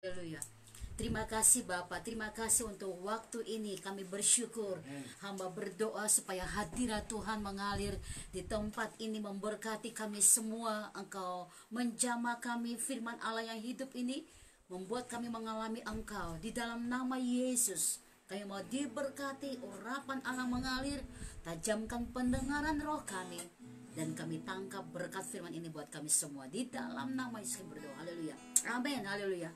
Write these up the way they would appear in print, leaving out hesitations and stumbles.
Haleluya. Terima kasih Bapak, terima kasih untuk waktu ini kami bersyukur. Hamba berdoa supaya hadirat Tuhan mengalir di tempat ini memberkati kami semua. Engkau menjamah kami firman Allah yang hidup ini, membuat kami mengalami Engkau. Di dalam nama Yesus kami mau diberkati, urapan Allah mengalir, tajamkan pendengaran roh kami, dan kami tangkap berkat firman ini buat kami semua. Di dalam nama Yesus kami berdoa. Haleluya. Amin. Haleluya.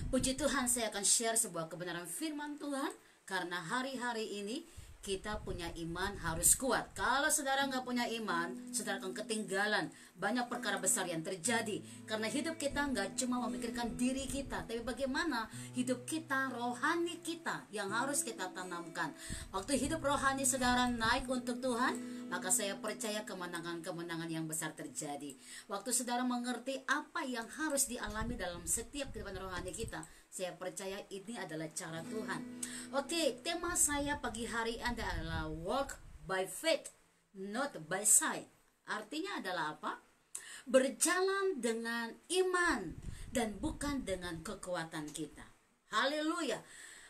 Puji Tuhan, saya akan share sebuah kebenaran firman Tuhan. Karena hari-hari ini kita punya iman harus kuat. Kalau saudara nggak punya iman, saudara akan ketinggalan. Banyak perkara besar yang terjadi. Karena hidup kita nggak cuma memikirkan diri kita, tapi bagaimana hidup kita, rohani kita yang harus kita tanamkan. Waktu hidup rohani saudara naik untuk Tuhan, maka saya percaya kemenangan-kemenangan yang besar terjadi. Waktu saudara mengerti apa yang harus dialami dalam setiap kehidupan rohani kita, saya percaya ini adalah cara Tuhan. Oke, tema saya pagi hari adalah walk by faith, not by sight. Artinya adalah apa? Berjalan dengan iman dan bukan dengan kekuatan kita. Haleluya.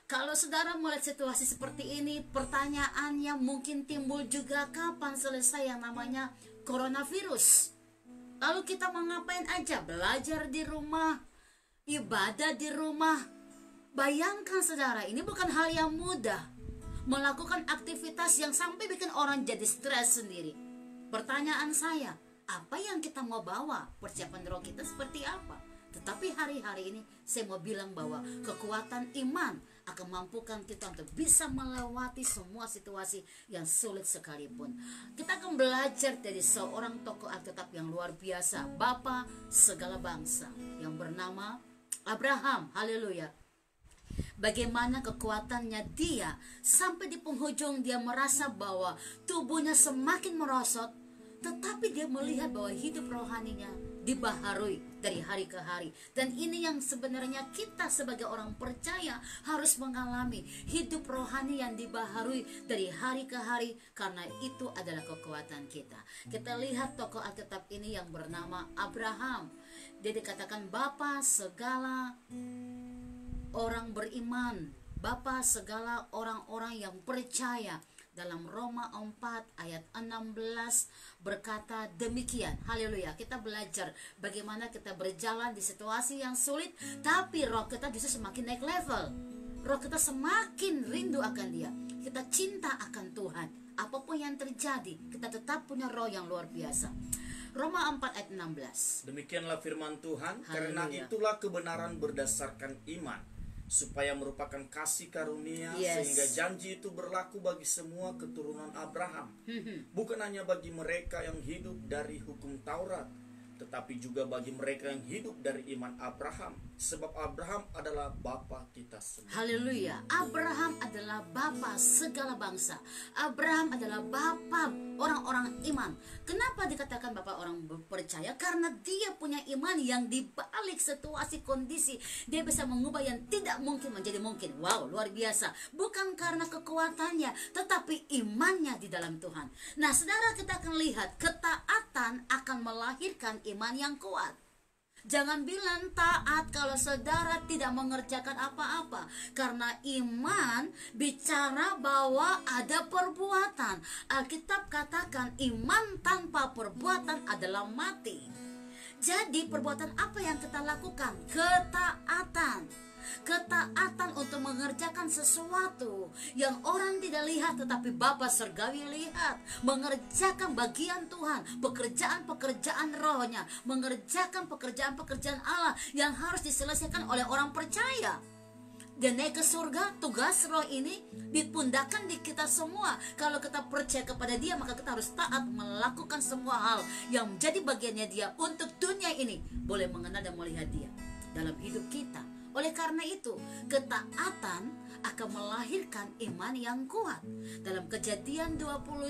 Kalau saudara melihat situasi seperti ini, pertanyaannya mungkin timbul juga, kapan selesai yang namanya coronavirus? Lalu kita mau ngapain aja? Belajar di rumah, ibadah di rumah. Bayangkan saudara, ini bukan hal yang mudah. Melakukan aktivitas yang sampai bikin orang jadi stres sendiri. Pertanyaan saya, apa yang kita mau bawa? Persiapan roh kita seperti apa? Tetapi hari-hari ini saya mau bilang bahwa kekuatan iman akan mampukan kita untuk bisa melewati semua situasi yang sulit sekalipun. Kita akan belajar dari seorang tokoh Alkitab yang luar biasa, Bapa segala bangsa, yang bernama Abraham. Haleluya. Bagaimana kekuatannya dia sampai di penghujung dia merasa bahwa tubuhnya semakin merosot, tetapi dia melihat bahwa hidup rohaninya dibaharui dari hari ke hari. Dan ini yang sebenarnya kita sebagai orang percaya harus mengalami, hidup rohani yang dibaharui dari hari ke hari, karena itu adalah kekuatan kita. Kita lihat tokoh Alkitab ini yang bernama Abraham. Dia dikatakan Bapa segala orang beriman, Bapa segala orang-orang yang percaya. Dalam Roma 4 ayat 16 berkata demikian. Haleluya. Kita belajar bagaimana kita berjalan di situasi yang sulit, tapi roh kita justru semakin naik level. Roh kita semakin rindu akan dia. Kita cinta akan Tuhan. Apapun yang terjadi, kita tetap punya roh yang luar biasa. Roma 4 ayat 16. Demikianlah firman Tuhan. Haleluya. Karena itulah kebenaran berdasarkan iman, supaya merupakan kasih karunia, sehingga janji itu berlaku bagi semua keturunan Abraham, bukan hanya bagi mereka yang hidup dari hukum Taurat, tetapi juga bagi mereka yang hidup dari iman Abraham, sebab Abraham adalah bapa kita semua. Haleluya. Abraham adalah bapa segala bangsa. Abraham adalah bapa orang-orang iman. Kenapa dikatakan bapa orang percaya? Karena dia punya iman yang dibalik situasi kondisi, dia bisa mengubah yang tidak mungkin menjadi mungkin. Wow, luar biasa. Bukan karena kekuatannya, tetapi imannya di dalam Tuhan. Nah, saudara, kita akan lihat ketaatan akan melahirkan iman yang kuat. Jangan bilang taat kalau saudara tidak mengerjakan apa-apa. Karena iman bicara bahwa ada perbuatan. Alkitab katakan iman tanpa perbuatan adalah mati. Jadi perbuatan apa yang kita lakukan? Ketaatan. Ketaatan untuk mengerjakan sesuatu yang orang tidak lihat, tetapi Bapa Surgawi lihat. Mengerjakan bagian Tuhan, pekerjaan-pekerjaan rohnya, mengerjakan pekerjaan-pekerjaan Allah yang harus diselesaikan oleh orang percaya. Dan naik ke surga, tugas roh ini dipundakkan di kita semua. Kalau kita percaya kepada dia, maka kita harus taat melakukan semua hal yang menjadi bagiannya dia untuk dunia ini boleh mengenal dan melihat dia dalam hidup kita. Oleh karena itu, ketaatan akan melahirkan iman yang kuat. Dalam Kejadian 21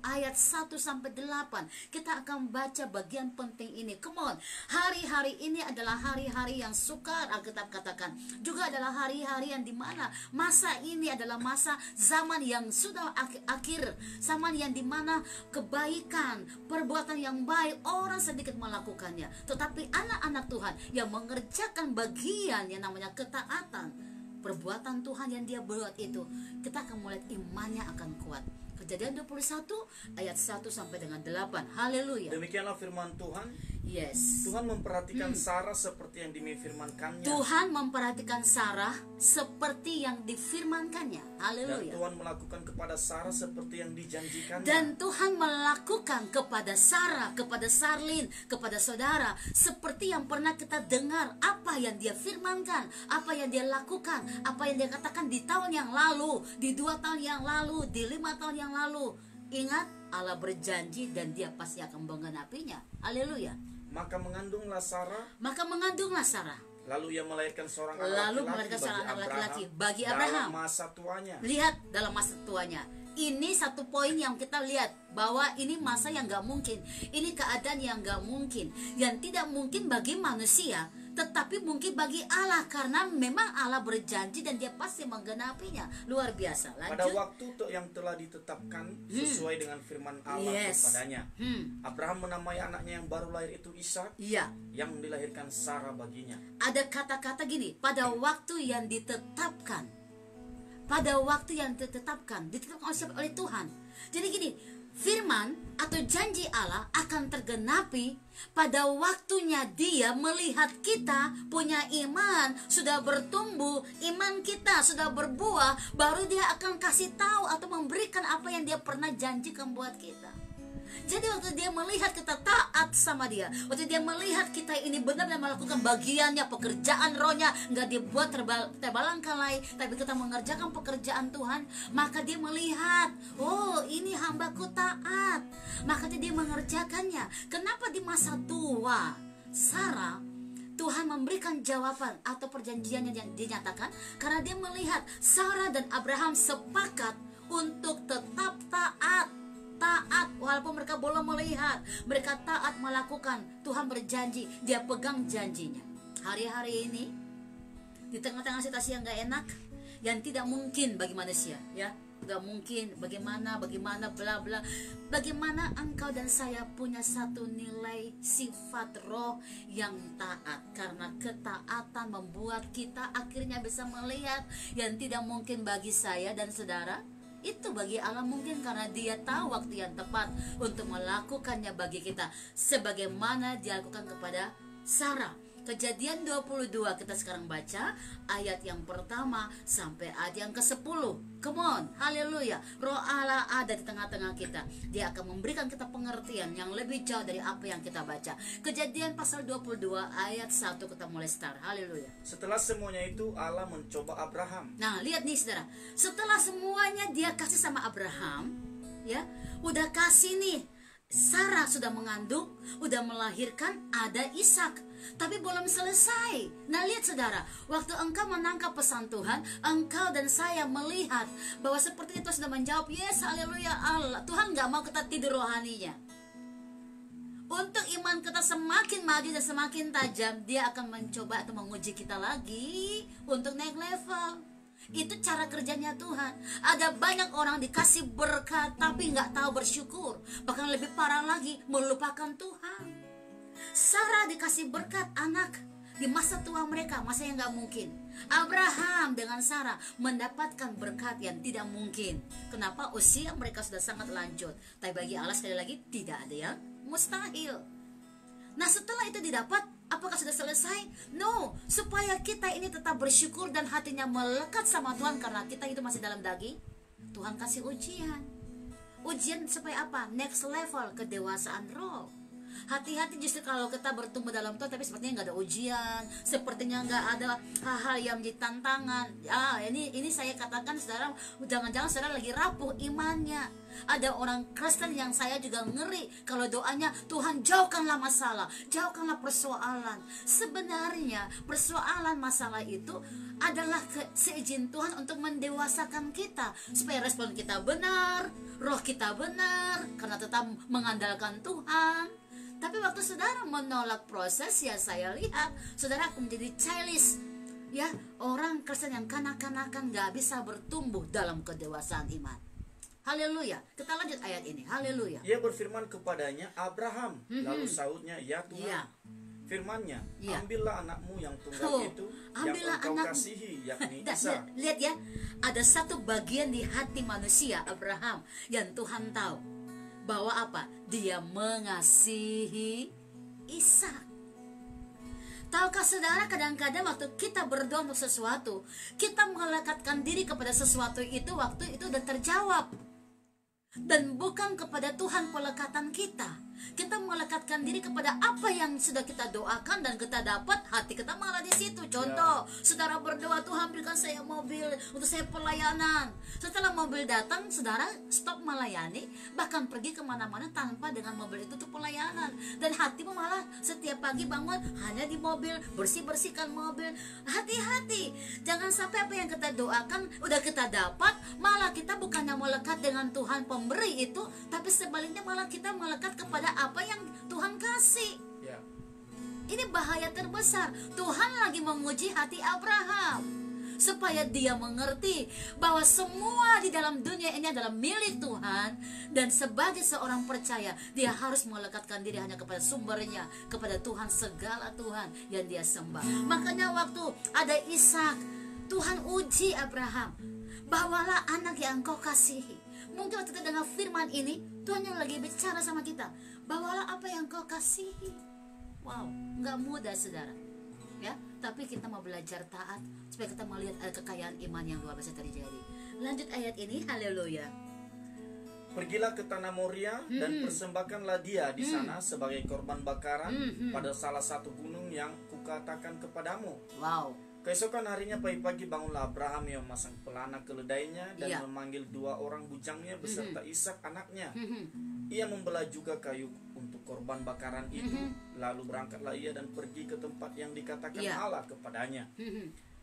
ayat 1 sampai 8 kita akan baca bagian penting ini. Come on, hari-hari ini adalah hari-hari yang sukar, Alkitab katakan. Juga adalah hari-hari yang dimana masa ini adalah masa zaman yang sudah akhir, zaman yang dimana kebaikan, perbuatan yang baik orang sedikit melakukannya, tetapi anak-anak Tuhan yang mengerjakan bagian yang namanya ketaatan, perbuatan Tuhan yang dia buat itu, kita akan melihat imannya akan kuat. Kejadian 21 ayat 1 sampai dengan 8. Haleluya. Demikianlah firman Tuhan. Yes. Tuhan memperhatikan Sarah seperti yang difirmankannya. Tuhan memperhatikan Sarah seperti yang difirmankannya. Haleluya. Dan Tuhan melakukan kepada Sarah seperti yang dijanjikannya. Dan Tuhan melakukan kepada Sarah, kepada Sarlin, kepada saudara seperti yang pernah kita dengar apa yang dia firmankan, apa yang dia lakukan, apa yang dia katakan di tahun yang lalu, di 2 tahun yang lalu, di 5 tahun yang lalu. Ingat, Allah berjanji dan dia pasti akan menggenapinya. Haleluya. Maka mengandunglah Sarah. Lalu ia melahirkan seorang anak laki-laki bagi Abraham dalam masa tuanya. Lihat, dalam masa tuanya. Ini satu poin yang kita lihat, bahwa ini masa yang gak mungkin. Ini keadaan yang gak mungkin, yang tidak mungkin bagi manusia, tetapi mungkin bagi Allah, karena memang Allah berjanji dan dia pasti menggenapinya. Luar biasa. Lanjut. Pada waktu yang telah ditetapkan sesuai dengan firman Allah kepadanya, Abraham menamai anaknya yang baru lahir itu Ishak, yang dilahirkan Sarah baginya. Ada kata-kata gini, pada waktu yang ditetapkan. Pada waktu yang ditetapkan oleh Tuhan. Jadi gini, firman atau janji Allah akan tergenapi pada waktunya dia melihat kita punya iman, sudah bertumbuh, iman kita sudah berbuah, baru dia akan kasih tahu atau memberikan apa yang dia pernah janjikan buat kita. Jadi waktu dia melihat kita taat sama dia, waktu dia melihat kita ini benar-benar melakukan bagiannya, pekerjaan rohnya, nggak dibuat terbalangkalai, tapi kita mengerjakan pekerjaan Tuhan, maka dia melihat, oh ini hambaku taat, maka dia mengerjakannya. Kenapa di masa tua Sarah Tuhan memberikan jawaban atau perjanjian yang dinyatakan? Karena dia melihat Sarah dan Abraham sepakat untuk tetap taat walaupun mereka belum melihat, mereka taat melakukan. Tuhan berjanji, dia pegang janjinya. Hari-hari ini di tengah-tengah situasi yang gak enak, yang tidak mungkin bagi manusia, ya gak mungkin, bagaimana bla bla, bagaimana engkau dan saya punya satu nilai sifat roh yang taat, karena ketaatan membuat kita akhirnya bisa melihat yang tidak mungkin bagi saya dan saudara, itu bagi Allah mungkin, karena dia tahu waktu yang tepat untuk melakukannya bagi kita, sebagaimana dia lakukan kepada Sarah. Kejadian 22 kita sekarang baca ayat yang pertama sampai ayat yang ke-10. Come on, haleluya. Roh Allah ada di tengah-tengah kita. Dia akan memberikan kita pengertian yang lebih jauh dari apa yang kita baca. Kejadian pasal 22 ayat 1 kita mulai start. Haleluya. Setelah semuanya itu Allah mencoba Abraham. Nah, lihat nih saudara. Setelah semuanya dia kasih sama Abraham, ya, udah kasih nih. Sarah sudah mengandung, udah melahirkan, ada Ishak, tapi belum selesai. Nah lihat saudara, waktu engkau menangkap pesan Tuhan, engkau dan saya melihat bahwa seperti itu sudah menjawab, yes, haleluya Allah. Tuhan gak mau kita tidur rohaninya. Untuk iman kita semakin maju dan semakin tajam, dia akan mencoba atau menguji kita lagi untuk naik level. Itu cara kerjanya Tuhan. Ada banyak orang dikasih berkat tapi nggak tahu bersyukur, bahkan lebih parah lagi melupakan Tuhan. Sarah dikasih berkat anak di masa tua mereka, masa yang nggak mungkin. Abraham dengan Sarah mendapatkan berkat yang tidak mungkin. Kenapa? Usia mereka sudah sangat lanjut. Tapi bagi Allah sekali lagi tidak ada yang mustahil. Nah setelah itu didapat, apakah sudah selesai? No, supaya kita ini tetap bersyukur dan hatinya melekat sama Tuhan, karena kita itu masih dalam daging. Tuhan kasih ujian. Ujian supaya apa? Next level kedewasaan roh. Hati-hati justru kalau kita bertumbuh dalam Tuhan tapi sepertinya nggak ada ujian, sepertinya nggak ada hal-hal yang menjadi tantangan. Ini saya katakan saudara, jangan-jangan saudara lagi rapuh imannya. Ada orang Kristen yang saya juga ngeri kalau doanya, Tuhan jauhkanlah masalah, jauhkanlah persoalan. Sebenarnya persoalan masalah itu adalah seizin Tuhan untuk mendewasakan kita, supaya respon kita benar, roh kita benar, karena tetap mengandalkan Tuhan. Tapi waktu saudara menolak proses, ya saya lihat saudara akan menjadi childish, ya, orang Kristen yang kanak-kanakan, gak bisa bertumbuh dalam kedewasaan iman. Haleluya. Kita lanjut ayat ini. Haleluya. Ia berfirman kepadanya, Abraham. Lalu sahutnya, ya Tuhan. Ya. Firman-Nya, Ya. ambillah anakmu yang tunggal itu, yang engkau kasihi, yakni Isa. Lihat ya, ada satu bagian di hati manusia Abraham yang Tuhan tahu bahwa apa? Dia mengasihi Ishak. Tahukah saudara, kadang-kadang waktu kita berdoa untuk sesuatu, kita melekatkan diri kepada sesuatu itu, waktu itu udah terjawab. Dan bukan kepada Tuhan pelekatan kita. Kita melekatkan diri kepada apa yang sudah kita doakan dan kita dapat, hati kita malah di situ. Contoh, saudara berdoa, Tuhan berikan saya mobil untuk saya pelayanan. Setelah mobil datang, saudara stop melayani, bahkan pergi kemana-mana tanpa dengan mobil itu untuk pelayanan. Dan hatimu malah setiap pagi bangun hanya di mobil, bersih-bersihkan mobil. Hati-hati, jangan sampai apa yang kita doakan udah kita dapat, malah kita bukannya melekat dengan Tuhan pemberi itu, tapi sebaliknya malah kita melekat kepada apa yang Tuhan kasih. Ya. Ini bahaya terbesar. Tuhan lagi menguji hati Abraham supaya dia mengerti bahwa semua di dalam dunia ini adalah milik Tuhan, dan sebagai seorang percaya dia harus melekatkan diri hanya kepada sumbernya, kepada Tuhan, segala Tuhan yang dia sembah. Makanya waktu ada Ishak, Tuhan uji Abraham, bawalah anak yang engkau kasihi. Mungkin waktu kita dengar firman ini, Tuhan yang lagi bicara sama kita, bawalah apa yang kau kasihi. Wow, nggak mudah saudara, ya. Tapi kita mau belajar taat supaya kita melihat kekayaan iman yang luar biasa terjadi. Lanjut ayat ini, haleluya. Pergilah ke tanah Moria dan persembahkanlah dia di sana sebagai korban bakaran pada salah satu gunung yang kukatakan kepadamu. Wow. Keesokan harinya pagi-pagi bangunlah Abraham yang memasang pelana keledainya dan memanggil 2 orang bujangnya beserta Ishak anaknya. Ia membelah juga kayu untuk korban bakaran itu. Lalu berangkatlah ia dan pergi ke tempat yang dikatakan Allah kepadanya.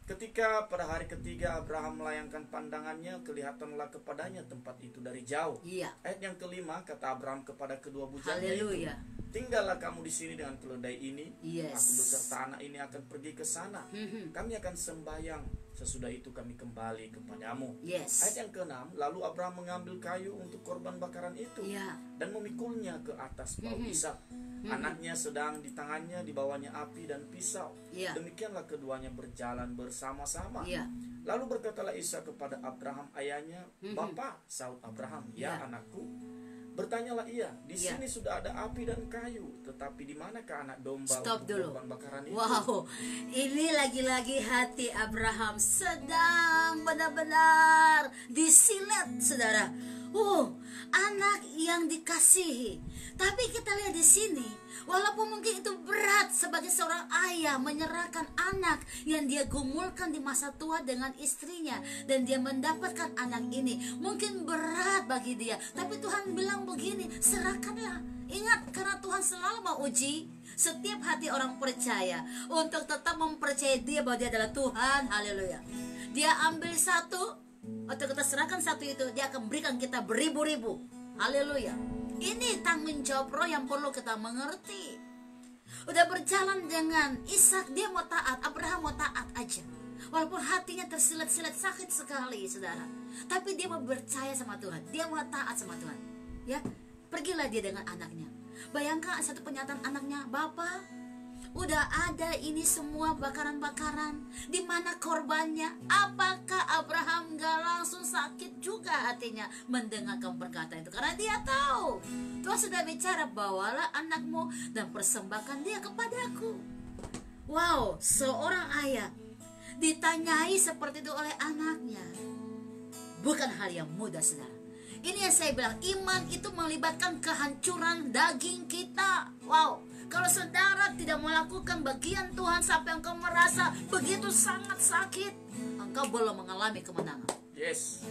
Ketika pada hari ketiga Abraham melayangkan pandangannya, kelihatanlah kepadanya tempat itu dari jauh. Ayat yang kelima, kata Abraham kepada kedua bujangnya itu, tinggallah kamu di sini dengan keledai ini. Aku beserta anak ini akan pergi ke sana. Kami akan sembahyang. Sesudah itu kami kembali kepadamu. Ayat yang ke-6, lalu Abraham mengambil kayu untuk korban bakaran itu dan memikulnya ke atas bau Ishak. Anaknya sedang di tangannya, di bawahnya api dan pisau. Demikianlah keduanya berjalan bersama-sama. Lalu berkatalah Ishak kepada Abraham ayahnya, Bapa, sahut Abraham, ya anakku. Bertanyalah ia, di sini sudah ada api dan kayu, tetapi di manakah anak domba untuk korban bakaran itu? Wow, ini lagi-lagi hati Abraham sedang benar-benar disilet, saudara. Anak yang dikasihi. Tapi kita lihat di sini, walaupun mungkin itu berat sebagai seorang ayah menyerahkan anak yang dia gumulkan di masa tua dengan istrinya, dan dia mendapatkan anak ini, mungkin berat bagi dia. Tapi Tuhan bilang begini, serahkanlah. Ingat, karena Tuhan selalu mau uji setiap hati orang percaya untuk tetap mempercayai dia bahwa dia adalah Tuhan. Haleluya. Dia ambil satu, atau kita serahkan satu itu, dia akan berikan kita beribu-ribu. Haleluya. Ini tanggung jawab roh yang perlu kita mengerti. Udah berjalan dengan Ishak, dia mau taat, Abraham mau taat aja, walaupun hatinya tersilet-silet, sakit sekali saudara. Tapi dia mau percaya sama Tuhan, dia mau taat sama Tuhan. Ya, pergilah dia dengan anaknya. Bayangkan satu pernyataan anaknya, Bapak, udah ada ini semua bakaran-bakaran, di mana korbannya? Apakah Abraham gak langsung sakit juga hatinya mendengarkan perkataan itu? Karena dia tahu Tuhan sudah bicara, bawalah anakmu dan persembahkan dia kepadaku. Wow, seorang ayah ditanyai seperti itu oleh anaknya, bukan hal yang mudah saudara. Ini yang saya bilang, iman itu melibatkan kehancuran daging kita. Wow, kalau saudara tidak melakukan bagian Tuhan sampai engkau merasa begitu sangat sakit, engkau belum mengalami kemenangan. Yes.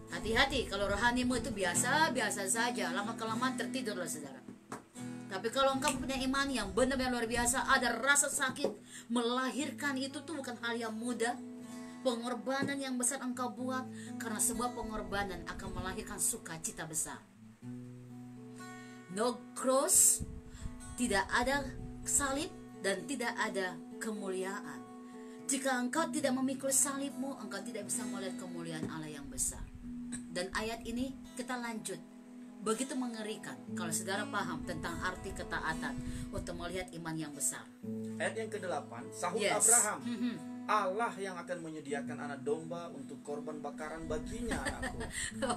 Hati-hati kalau rohanimu itu biasa-biasa saja, lama-kelamaan tertidurlah saudara. Tapi kalau engkau punya iman yang benar-benar luar biasa, ada rasa sakit, melahirkan itu tuh bukan hal yang mudah. Pengorbanan yang besar engkau buat, karena sebuah pengorbanan akan melahirkan sukacita besar. No cross, tidak ada salib dan tidak ada kemuliaan. Jika engkau tidak memikul salibmu, engkau tidak bisa melihat kemuliaan Allah yang besar. Dan ayat ini kita lanjut. Begitu mengerikan kalau saudara paham tentang arti ketaatan untuk melihat iman yang besar. Ayat yang ke-8, sahut Abraham, Allah yang akan menyediakan anak domba untuk korban bakaran baginya, anakku.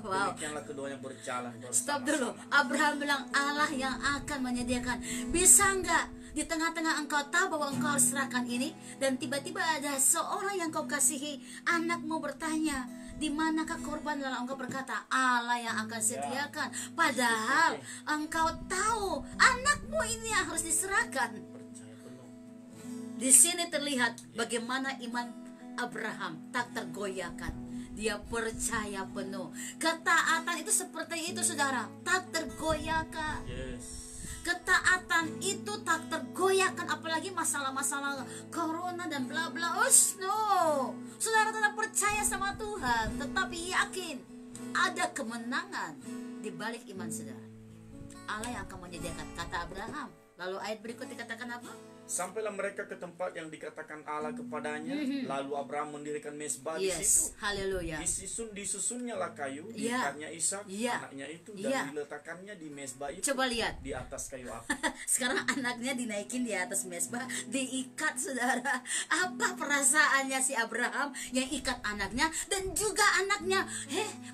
Wow. Demikianlah keduanya berjalan bersama-sama. Stop dulu. Abraham bilang Allah yang akan menyediakan. Bisa nggak di tengah-tengah engkau tahu bahwa engkau harus serahkan ini, dan tiba-tiba ada seorang yang kau kasihi, anakmu bertanya, di manakah korban? Lalu engkau berkata, Allah yang akan sediakan. Padahal engkau tahu anakmu ini yang harus diserahkan. Di sini terlihat bagaimana iman Abraham tak tergoyahkan. Dia percaya penuh. Ketaatan itu seperti itu saudara, tak tergoyahkan. Yes. Ketaatan itu tak tergoyahkan, apalagi masalah-masalah corona dan bla bla. No, saudara tetap percaya sama Tuhan, tetapi yakin ada kemenangan di balik iman saudara. Allah yang akan menyediakan, kata Abraham. Lalu ayat berikut dikatakan apa? Sampailah mereka ke tempat yang dikatakan Allah kepadanya. Lalu Abraham mendirikan mezbah di situ. Haleluya. Disusunnya lah kayu, diikatnya Ishak, anaknya itu, dan diletakkannya di mezbah itu. Coba lihat. Di atas kayu api. Sekarang anaknya dinaikin di atas mezbah, diikat saudara. Apa perasaannya si Abraham yang ikat anaknya, dan juga anaknya,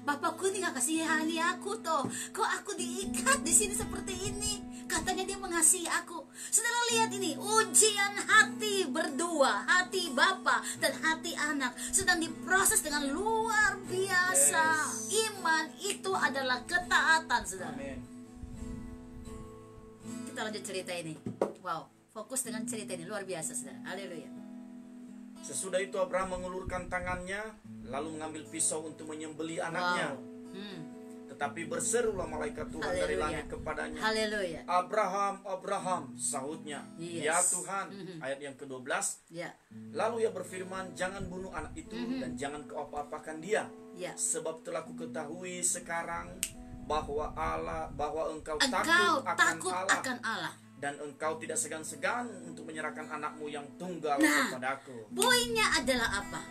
bapakku ini gak kasihani aku toh. Kok aku diikat di sini seperti ini? Katanya dia mengasihi aku. Saudara lihat ini, ujian hati berdua, hati bapa dan hati anak sedang diproses dengan luar biasa. Iman itu adalah ketaatan, saudara. Amen. Kita lanjut cerita ini. Wow, fokus dengan cerita ini luar biasa, saudara. Haleluya. Sesudah itu Abraham mengulurkan tangannya, lalu mengambil pisau untuk menyembelih anaknya. Tetapi berserulah malaikat Tuhan dari langit kepadanya. Haleluya. Abraham, Abraham, sahutnya. Ya Tuhan. Ayat yang ke-12. Lalu ia berfirman, jangan bunuh anak itu dan jangan kau apa-apakan dia. Sebab telah ku ketahui sekarang bahwa engkau takut akan Allah. Dan engkau tidak segan-segan untuk menyerahkan anakmu yang tunggal kepadaku. Poinnya adalah apa?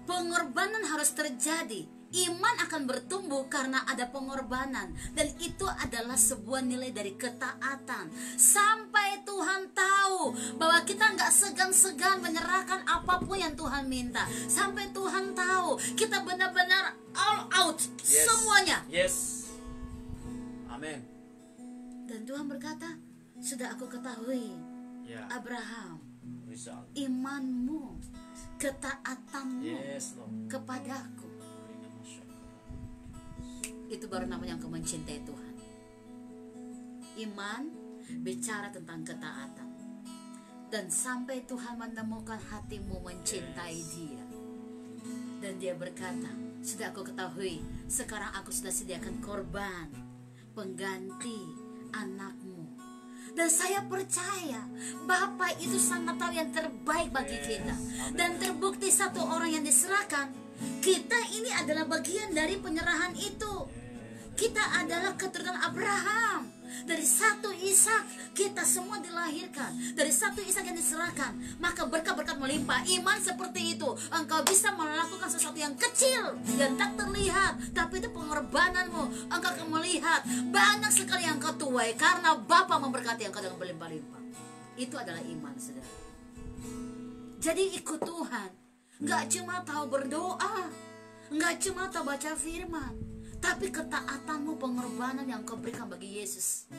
Pengorbanan harus terjadi. Iman akan bertumbuh karena ada pengorbanan, dan itu adalah sebuah nilai dari ketaatan. Sampai Tuhan tahu bahwa kita nggak segan-segan menyerahkan apapun yang Tuhan minta. Sampai Tuhan tahu kita benar-benar all out semuanya. Yes. Amin. Dan Tuhan berkata, sudah aku ketahui, Abraham, imanmu, ketaatanmu kepadaku. Itu baru namanya engkau mencintai Tuhan. Iman bicara tentang ketaatan. Dan sampai Tuhan menemukan hatimu mencintai Dia, dan Dia berkata, sudah aku ketahui, sekarang aku sudah sediakan korban pengganti anakmu. Dan saya percaya Bapa itu sangat tahu yang terbaik bagi kita. Dan terbukti satu orang yang diserahkan, kita ini adalah bagian dari penyerahan itu. Kita adalah keturunan Abraham. Dari satu Ishak kita semua dilahirkan. Dari satu Ishak yang diserahkan, maka berkat-berkat melimpah. Iman seperti itu. Engkau bisa melakukan sesuatu yang kecil, yang tak terlihat, tapi itu pengorbananmu. Engkau akan melihat banyak sekali yang kau tuai karena Bapa memberkati engkau dengan berlimpah-limpah. Itu adalah iman, saudara. Jadi ikut Tuhan. Gak cuma tahu berdoa, gak cuma tahu baca firman, tapi ketaatanmu, pengorbanan yang kau berikan bagi Yesus.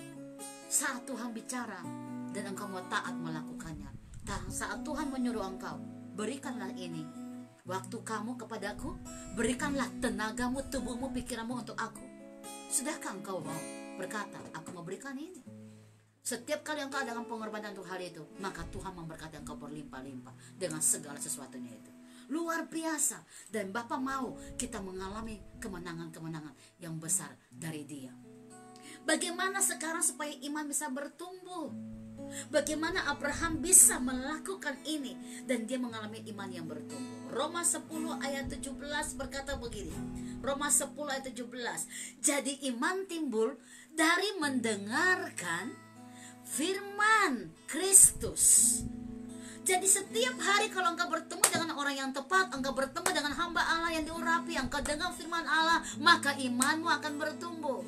Saat Tuhan bicara dan engkau mau taat melakukannya. Saat Tuhan menyuruh engkau, berikanlah ini waktu kamu kepadaku, berikanlah tenagamu, tubuhmu, pikiranmu untuk aku. Sudahkah engkau mau berkata, aku mau berikan ini? Setiap kali engkau adakan pengorbanan untuk hal itu, maka Tuhan memberkati engkau berlimpah-limpah dengan segala sesuatunya itu. Luar biasa. Dan Bapa mau kita mengalami kemenangan-kemenangan yang besar dari Dia. Bagaimana sekarang supaya iman bisa bertumbuh? Bagaimana Abraham bisa melakukan ini dan dia mengalami iman yang bertumbuh? Roma 10 ayat 17 berkata begini. Roma 10 ayat 17. Jadi iman timbul dari mendengarkan firman Kristus. Jadi setiap hari kalau engkau bertemu dengan orang yang tepat, engkau bertemu dengan hamba Allah yang diurapi, engkau dengar firman Allah, maka imanmu akan bertumbuh.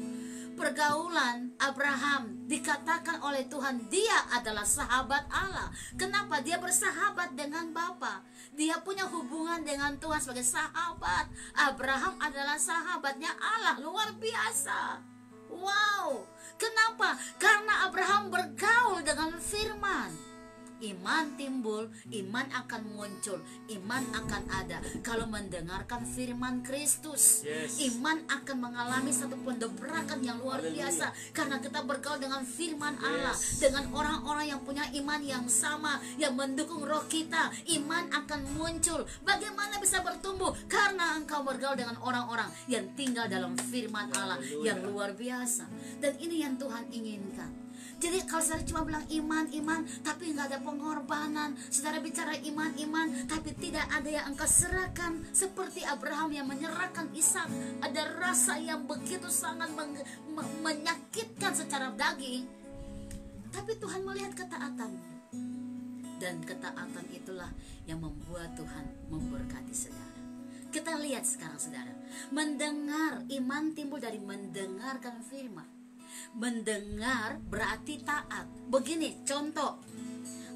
Pergaulan Abraham dikatakan oleh Tuhan dia adalah sahabat Allah. Kenapa? Dia bersahabat dengan Bapa. Dia punya hubungan dengan Tuhan sebagai sahabat. Abraham adalah sahabatnya Allah. Luar biasa. Wow. Kenapa? Karena Abraham bergaul dengan firman. Iman timbul, iman akan muncul, iman akan ada kalau mendengarkan firman Kristus. Iman akan mengalami satu pendobrakan yang luar biasa karena kita bergaul dengan firman Allah, dengan orang-orang yang punya iman yang sama, yang mendukung roh kita. Iman akan muncul. Bagaimana bisa bertumbuh? Karena engkau bergaul dengan orang-orang yang tinggal dalam firman Allah yang luar biasa. Dan ini yang Tuhan inginkan. Jadi kalau saudara cuma bilang iman, tapi nggak ada pengorbanan, saudara bicara iman, tapi tidak ada yang engkau serahkan, seperti Abraham yang menyerahkan Ishak, ada rasa yang begitu sangat menyakitkan secara daging, tapi Tuhan melihat ketaatan, dan ketaatan itulah yang membuat Tuhan memberkati saudara. Kita lihat sekarang saudara, mendengar, iman timbul dari mendengarkan firman. Mendengar berarti taat. Begini contoh,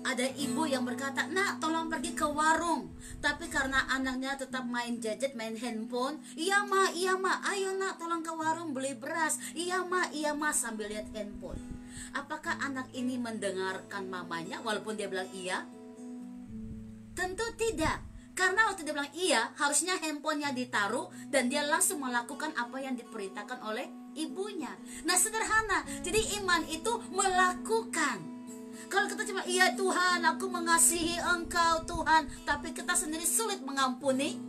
ada ibu yang berkata, nak tolong pergi ke warung, tapi karena anaknya tetap main gadget, main handphone, iya ma, ayo nak tolong ke warung beli beras, iya ma sambil lihat handphone. Apakah anak ini mendengarkan mamanya walaupun dia bilang iya? Tentu tidak. Karena waktu dia bilang iya, harusnya handphonenya ditaruh dan dia langsung melakukan apa yang diperintahkan oleh ibunya. Nah sederhana. Jadi iman itu melakukan. Kalau kita cuma iya Tuhan, aku mengasihi Engkau Tuhan, tapi kita sendiri sulit mengampuni,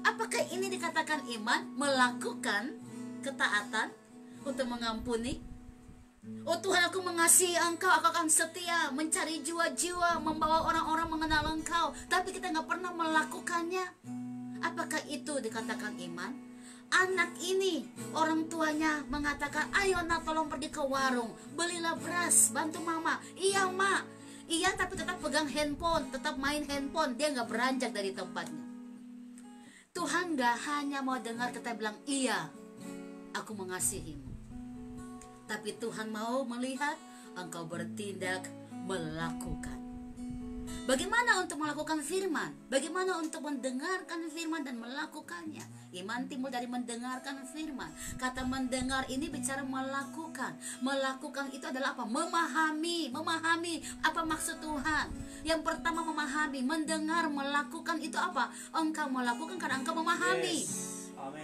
apakah ini dikatakan iman? Melakukan ketaatan untuk mengampuni. Oh Tuhan, aku mengasihi Engkau, aku akan setia mencari jiwa-jiwa, membawa orang-orang mengenal Engkau, tapi kita nggak pernah melakukannya. Apakah itu dikatakan iman? Anak ini orang tuanya mengatakan, ayo nak tolong pergi ke warung, belilah beras, bantu mama. Iya ma, iya, tapi tetap pegang handphone, tetap main handphone, dia nggak beranjak dari tempatnya. Tuhan nggak hanya mau dengar kita bilang iya, aku mengasihimu, tapi Tuhan mau melihat engkau bertindak, melakukan. Bagaimana untuk melakukan firman? Bagaimana untuk mendengarkan firman dan melakukannya? Iman timbul dari mendengarkan firman. Kata mendengar ini bicara melakukan. Melakukan itu adalah apa? Memahami. Memahami apa maksud Tuhan. Yang pertama memahami. Mendengar, melakukan itu apa? Engkau melakukan karena engkau memahami.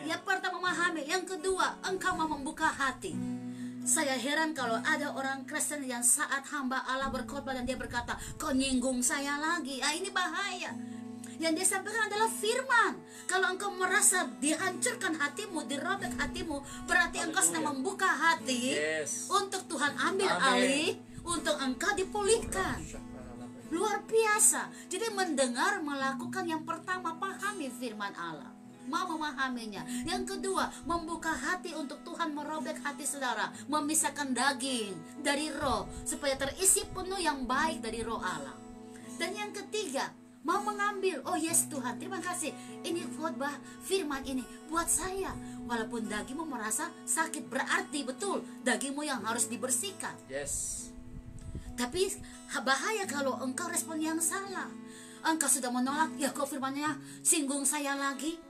Yang pertama memahami. Yang kedua, engkau mau membuka hati. Saya heran kalau ada orang Kristen yang saat hamba Allah berkhotbah dan dia berkata, kau nyinggung saya lagi. Ini bahaya. Yang dia sampaikan adalah firman. Kalau engkau merasa dihancurkan hatimu, dirobek hatimu, berarti engkau sedang membuka hati untuk Tuhan ambil alih, untuk engkau dipulihkan. Luar biasa. Jadi mendengar, melakukan, yang pertama pahami firman Allah, mau memahaminya. Yang kedua, membuka hati untuk Tuhan merobek hati saudara, memisahkan daging dari roh supaya terisi penuh yang baik dari roh Allah. Dan yang ketiga, mau mengambil. Oh yes Tuhan, terima kasih, ini khotbah firman ini buat saya. Walaupun dagingmu merasa sakit, berarti betul dagingmu yang harus dibersihkan. Tapi bahaya kalau engkau respon yang salah. Engkau sudah menolak, ya kok firmannya singgung saya lagi.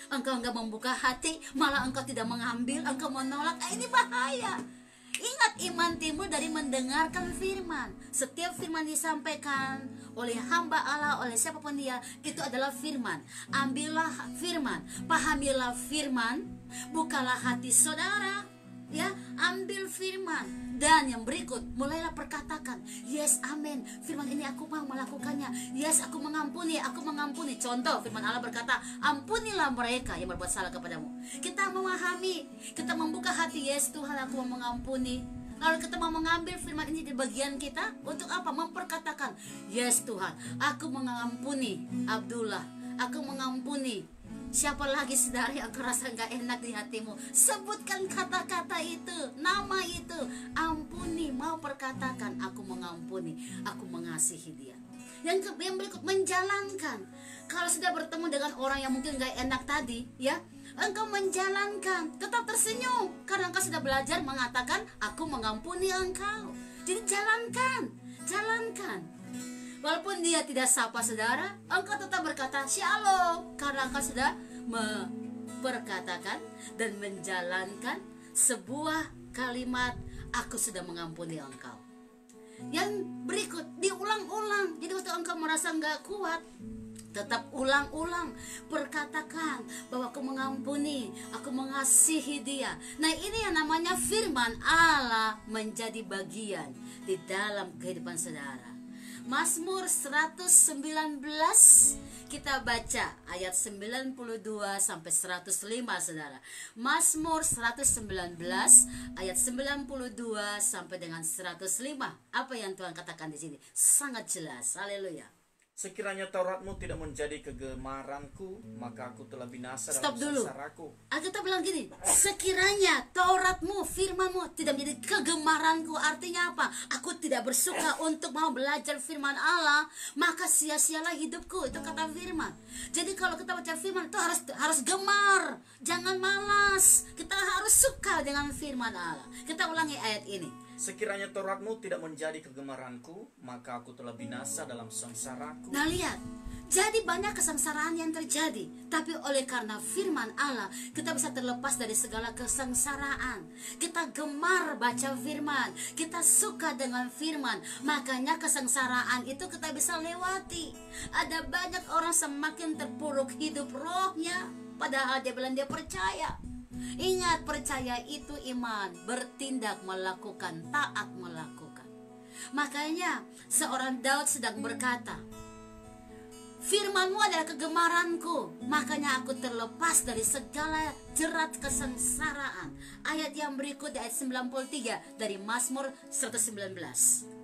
Engkau enggak membuka hati, malah engkau tidak mengambil, engkau menolak. Ini bahaya. Ingat, iman timbul dari mendengarkan firman. Setiap firman disampaikan oleh hamba Allah, oleh siapapun dia, itu adalah firman. Ambillah firman, pahamilah firman, bukalah hati saudara. ya, ambil firman. Dan yang berikut, mulailah perkatakan, yes, amin, firman ini aku mau melakukannya. Yes, aku mengampuni, aku mengampuni. Contoh, firman Allah berkata, ampunilah mereka yang berbuat salah kepadamu. Kita memahami, kita membuka hati, yes Tuhan, aku mau mengampuni. Lalu kita mau mengambil firman ini di bagian kita. Untuk apa? Memperkatakan, yes Tuhan, aku mengampuni Abdullah, aku mengampuni. Siapa lagi saudara yang kerasa gak enak di hatimu? Sebutkan kata-kata itu, nama itu. Ampuni, mau perkatakan, aku mengampuni, aku mengasihi dia. Yang berikut, menjalankan. Kalau sudah bertemu dengan orang yang mungkin gak enak tadi, ya, engkau menjalankan, tetap tersenyum, karena engkau sudah belajar mengatakan, aku mengampuni engkau. Jadi jalankan. Walaupun dia tidak sapa saudara, engkau tetap berkata shalom, karena engkau sudah memperkatakan dan menjalankan sebuah kalimat, aku sudah mengampuni engkau. Yang berikut, diulang-ulang. Jadi waktu engkau merasa nggak kuat, tetap ulang-ulang, perkatakan bahwa aku mengampuni, aku mengasihi dia. Nah, ini yang namanya firman Allah menjadi bagian di dalam kehidupan saudara. Mazmur 119, kita baca ayat 92 sampai 105 saudara. Mazmur 119 ayat 92 sampai dengan 105. Apa yang Tuhan katakan di sini? Sangat jelas. Haleluya. Sekiranya Tauratmu tidak menjadi kegemaranku, maka aku telah binasa Stop dalam dulu. sengsaraku. Alkitab bilang gini, sekiranya Tauratmu, firmanmu tidak menjadi kegemaranku. Artinya apa? Aku tidak bersuka untuk mau belajar firman Allah, maka sia-sialah hidupku. Itu kata firman. Jadi kalau kita baca firman itu harus gemar, jangan malas. Kita harus suka dengan firman Allah. Kita ulangi ayat ini. Sekiranya Tauratmu tidak menjadi kegemaranku, maka aku telah binasa dalam sengsaraku. Nah, lihat, jadi banyak kesengsaraan yang terjadi, tapi oleh karena firman Allah, kita bisa terlepas dari segala kesengsaraan. Kita gemar baca firman, kita suka dengan firman, makanya kesengsaraan itu kita bisa lewati. Ada banyak orang semakin terpuruk hidup rohnya, padahal dia bilang dia percaya. Ingat, percaya itu iman, bertindak melakukan, taat melakukan. Makanya seorang Daud sedang berkata, firman-Mu adalah kegemaranku, makanya aku terlepas dari segala jerat kesengsaraan. Ayat yang berikut di ayat 93 dari Mazmur 119.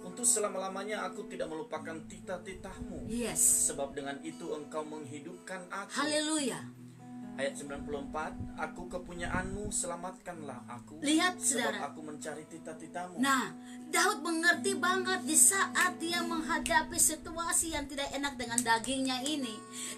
Untuk selama-lamanya aku tidak melupakan titah-titah-Mu. Yes. Sebab dengan itu Engkau menghidupkan aku. Haleluya. Ayat 94, aku kepunyaanmu, selamatkanlah aku. Lihat sebab saudara, aku mencari titah-titah-Mu. Nah, Daud mengerti banget di saat dia menghadapi situasi yang tidak enak dengan dagingnya ini.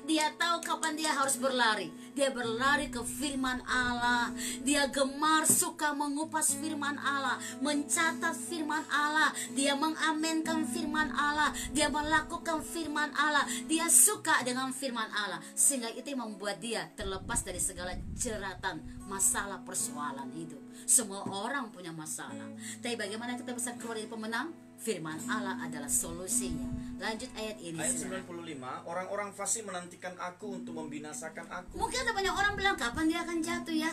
Dia tahu kapan dia harus berlari. Dia berlari ke firman Allah. Dia gemar suka mengupas firman Allah, mencatat firman Allah. Dia mengamenkan firman Allah. Dia melakukan firman Allah. Dia suka dengan firman Allah. Sehingga itu membuat dia terlepas dari segala jeratan, masalah, persoalan hidup. Semua orang punya masalah, tapi bagaimana kita bisa keluar dari pemenang? Firman Allah adalah solusinya. Lanjut ayat ini. Ayat 95, orang-orang fasik menantikan aku untuk membinasakan aku. Mungkin ada banyak orang bilang kapan dia akan jatuh ya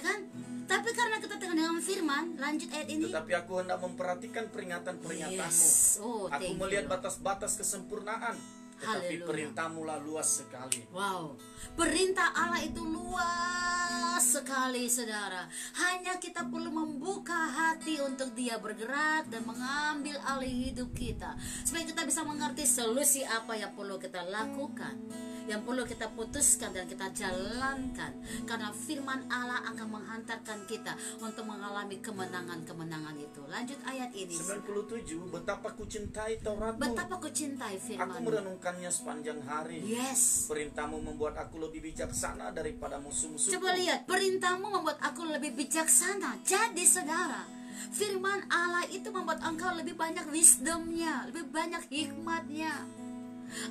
kan? Tapi karena kita tengah dengan firman, lanjut ayat ini. Tetapi aku hendak memperhatikan peringatan-peringatanmu. Yes. Oh, aku thank melihat you, Lord. batas-batas kesempurnaan. Tetapi Haleluya. perintahmu lah luas sekali. Wow, perintah Allah itu luas sekali saudara. Hanya kita perlu membuka hati untuk dia bergerak dan mengambil alih hidup kita, supaya kita bisa mengerti solusi apa yang perlu kita lakukan, yang perlu kita putuskan dan kita jalankan. Karena firman Allah akan menghantarkan kita untuk mengalami kemenangan-kemenangan itu. Lanjut ayat ini. 97, betapa ku cintai Tauratmu. Betapa ku cintai Aku firman. merenungkannya sepanjang hari. Yes. Perintahmu membuat aku lebih bijaksana daripada musuh-musuhku. Coba lihat, perintahmu membuat aku lebih bijaksana. Jadi saudara, firman Allah itu membuat engkau lebih banyak wisdomnya, lebih banyak hikmatnya.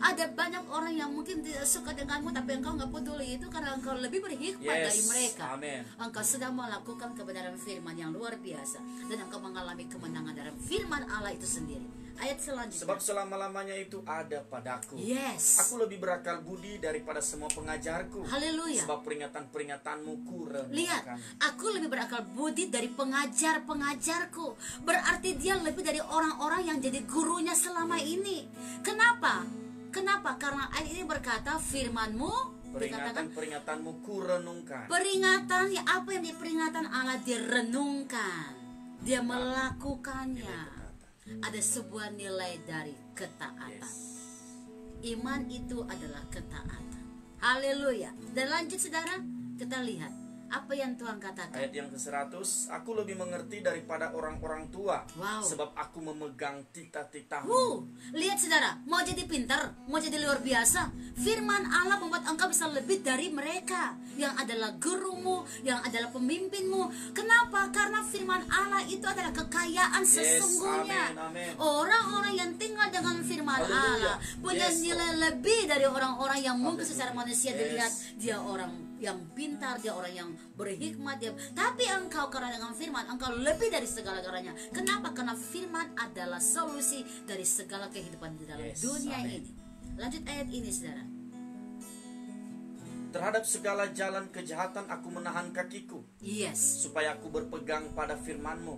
Ada banyak orang yang mungkin tidak suka denganmu, tapi engkau nggak peduli. Itu karena engkau lebih berhikmat dari mereka. Amen. Engkau sedang melakukan kebenaran firman yang luar biasa, dan engkau mengalami kemenangan dalam firman Allah itu sendiri. Ayat selanjutnya. Sebab selama-lamanya itu ada padaku. Yes. Aku lebih berakal budi daripada semua pengajarku. Haleluya. Sebab peringatan-peringatanmu ku Lihat, renungkan. aku lebih berakal budi dari pengajar-pengajarku. Berarti dia lebih dari orang-orang yang jadi gurunya selama ini. Kenapa? Kenapa? Karena ayat ini berkata firman-Mu, dikatakan Peringatan-peringatanmu ku renungkan. peringatan, ya apa yang diperingatan Allah direnungkan. Dia melakukannya. Ada sebuah nilai dari ketaatan. Iman itu adalah ketaatan. Haleluya. Dan lanjut saudara, kita lihat apa yang Tuhan katakan. Ayat yang ke-100, aku lebih mengerti daripada orang-orang tua. Wow. Sebab aku memegang titah-titahmu. Lihat saudara, mau jadi pintar, mau jadi luar biasa, firman Allah membuat engkau bisa lebih dari mereka yang adalah gurumu, yang adalah pemimpinmu. Kenapa? Karena firman Allah itu adalah kekayaan sesungguhnya. Amin, amin. Orang-orang yang tinggal dengan firman Haleluya. Allah punya Yes, nilai lebih dari orang-orang yang mungkin Haleluya. secara manusia Yes. dilihat dia orang yang pintar, dia orang yang berhikmat, dia. Tapi engkau karena dengan firman engkau lebih dari segala-galanya. Kenapa? Karena firman adalah solusi dari segala kehidupan di dalam Yes, dunia amin. ini. Lanjut ayat ini saudara. Terhadap segala jalan kejahatan aku menahan kakiku, Yes. supaya aku berpegang pada firman-Mu.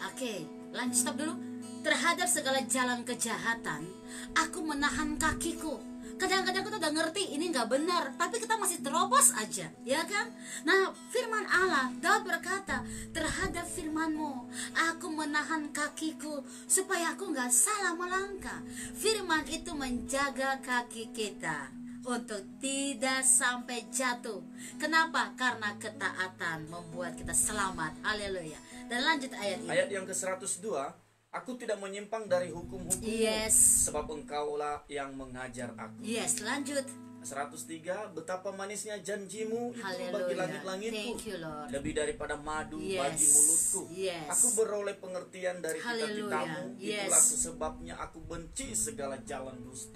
Oke, lanjut stop dulu. Terhadap segala jalan kejahatan aku menahan kakiku. Kadang-kadang kita udah ngerti ini nggak benar, tapi kita masih terobos aja, ya kan? Nah, firman Allah, Daud berkata, terhadap firman-Mu aku menahan kakiku supaya aku nggak salah melangkah. Firman itu menjaga kaki kita untuk tidak sampai jatuh. Kenapa? Karena ketaatan membuat kita selamat. Haleluya. Dan lanjut ayat ini. Ayat yang ke-102, aku tidak menyimpang dari hukum-hukum-Mu, Yes. sebab Engkaulah yang mengajar aku. Yes, lanjut. 103, betapa manisnya janjimu itu bagi Haleluya. langit-langitku, Thank you, Lord. lebih daripada madu Yes. bagi mulutku. Yes. Aku beroleh pengertian dari Haleluya. titah-titahmu. Yes. Itulah sebabnya aku benci segala jalan dusta.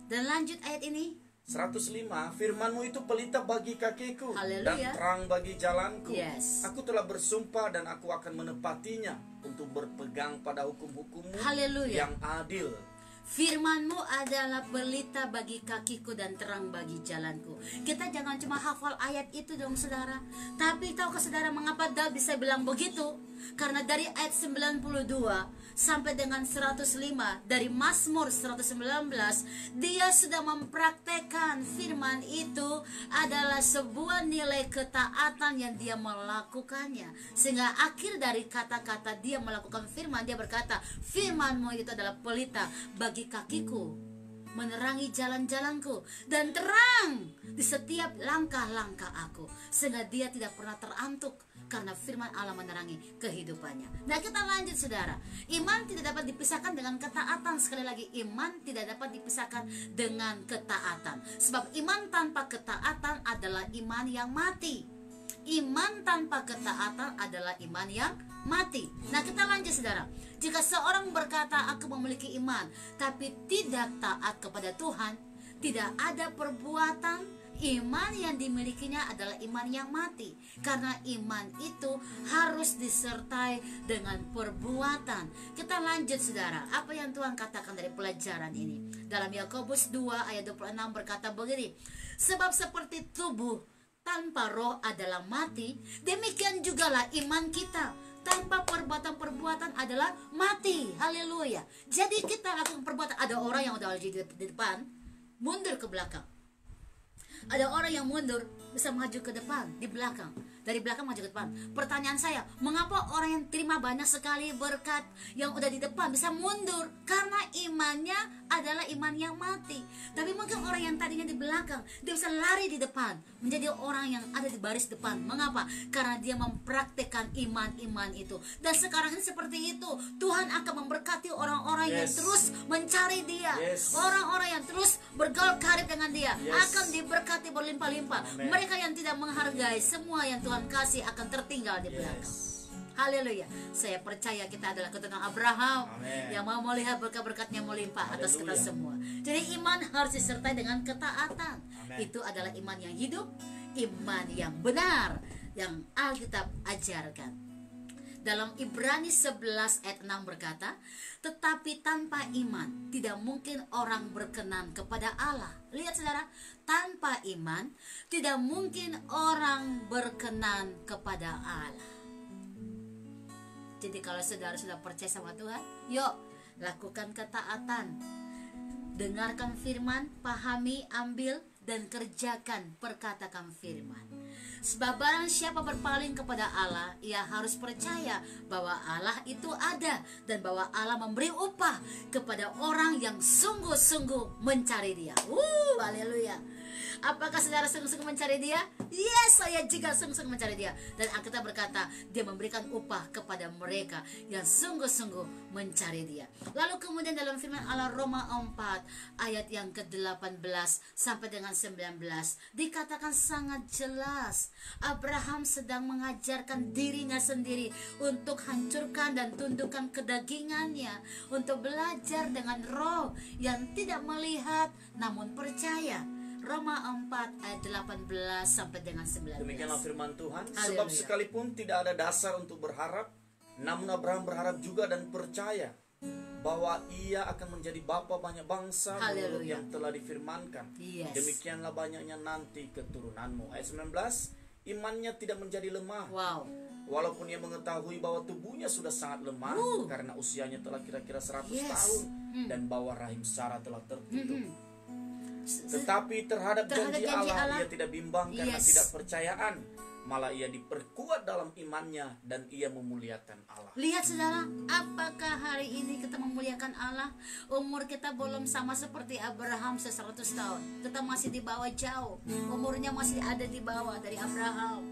Dan lanjut ayat ini. 105, firman-Mu itu pelita bagi kakiku Haleluya. dan terang bagi jalanku. Yes. Aku telah bersumpah dan aku akan menepatinya untuk berpegang pada hukum-hukum-Mu Haleluya. yang adil. Firman-Mu adalah pelita bagi kakiku dan terang bagi jalanku. Kita jangan cuma hafal ayat itu dong saudara. Tapi tahukah saudara mengapa Daud bisa bilang begitu? Karena dari ayat 92 sampai dengan 105 dari Mazmur 119, dia sudah mempraktekkan firman itu adalah sebuah nilai ketaatan yang dia melakukannya. Sehingga akhir dari kata-kata dia melakukan firman, dia berkata, firman-Mu itu adalah pelita bagi kakiku, menerangi jalan-jalanku, dan terang di setiap langkah-langkah aku. Sehingga dia tidak pernah terantuk karena firman Allah menerangi kehidupannya. Nah, kita lanjut saudara. Iman tidak dapat dipisahkan dengan ketaatan. Sekali lagi, iman tidak dapat dipisahkan dengan ketaatan. Sebab iman tanpa ketaatan adalah iman yang mati. Iman tanpa ketaatan adalah iman yang mati. Nah, kita lanjut saudara. Jika seorang berkata aku memiliki iman tapi tidak taat kepada Tuhan, tidak ada perbuatan, iman yang dimilikinya adalah iman yang mati. Karena iman itu harus disertai dengan perbuatan. Kita lanjut saudara. Apa yang Tuhan katakan dari pelajaran ini? Dalam Yakobus 2 ayat 26 berkata begini, sebab seperti tubuh tanpa roh adalah mati, demikian jugalah iman kita tanpa perbuatan-perbuatan adalah mati. Haleluya. Jadi kita lakukan perbuatan. Ada orang yang udah di depan, mundur ke belakang. Ada orang yang mundur bisa maju ke depan, di belakang, dari belakang maju ke depan. Pertanyaan saya, mengapa orang yang terima banyak sekali berkat yang udah di depan bisa mundur? Karena imannya adalah iman yang mati. Tapi mungkin orang yang tadinya di belakang, dia bisa lari di depan, menjadi orang yang ada di baris depan. Mengapa? Karena dia mempraktekkan iman-iman itu. Dan sekarang ini seperti itu. Tuhan akan memberkati orang-orang yang terus mencari dia. Orang-orang yang terus bergaul karib dengan dia akan diberkati berlimpah-limpah. Mereka yang tidak menghargai semua yang Tuhan kasih akan tertinggal di belakang. Haleluya. Saya percaya kita adalah keturunan Abraham yang mau melihat berkat-berkatnya melimpah atas kita semua. Jadi iman harus disertai dengan ketaatan. Itu adalah iman yang hidup, iman yang benar, yang Alkitab ajarkan. Dalam Ibrani 11 ayat 6 berkata, tetapi tanpa iman tidak mungkin orang berkenan kepada Allah. Lihat saudara, tanpa iman tidak mungkin orang berkenan kepada Allah. Jadi kalau saudara sudah percaya sama Tuhan, yuk lakukan ketaatan. Dengarkan firman, pahami, ambil, dan kerjakan perkataan firman. Sebab barang siapa berpaling kepada Allah, ia harus percaya bahwa Allah itu ada dan bahwa Allah memberi upah kepada orang yang sungguh-sungguh mencari Dia. Haleluya. Apakah saudara sungguh-sungguh mencari Dia? Yes, saya juga sungguh-sungguh mencari Dia. Dan Alkitab berkata, Dia memberikan upah kepada mereka yang sungguh-sungguh mencari Dia. Lalu kemudian dalam firman Allah Roma 4 ayat yang ke-18 sampai dengan 19 dikatakan sangat jelas, Abraham sedang mengajarkan dirinya sendiri untuk hancurkan dan tundukkan kedagingannya, untuk belajar dengan roh yang tidak melihat namun percaya. Roma 4 ayat 18 sampai dengan 19. Demikianlah firman Tuhan. Haleluya. Sebab sekalipun tidak ada dasar untuk berharap, namun Abraham berharap juga dan percaya bahwa ia akan menjadi bapa banyak bangsa menurut yang telah difirmankan. Yes. Demikianlah banyaknya nanti keturunanmu. Ayat 19, imannya tidak menjadi lemah. Wow. Walaupun ia mengetahui bahwa tubuhnya sudah sangat lemah karena usianya telah kira-kira 100 Yes. tahun dan bahwa rahim Sarah telah tertutup. Tetapi terhadap janji Allah ia tidak bimbang karena Yes. tidak percayaan, malah ia diperkuat dalam imannya dan ia memuliakan Allah. Lihat saudara, apakah hari ini kita memuliakan Allah? Umur kita belum sama seperti Abraham 100 tahun. Kita masih di bawah jauh. Umurnya masih ada di bawah dari Abraham.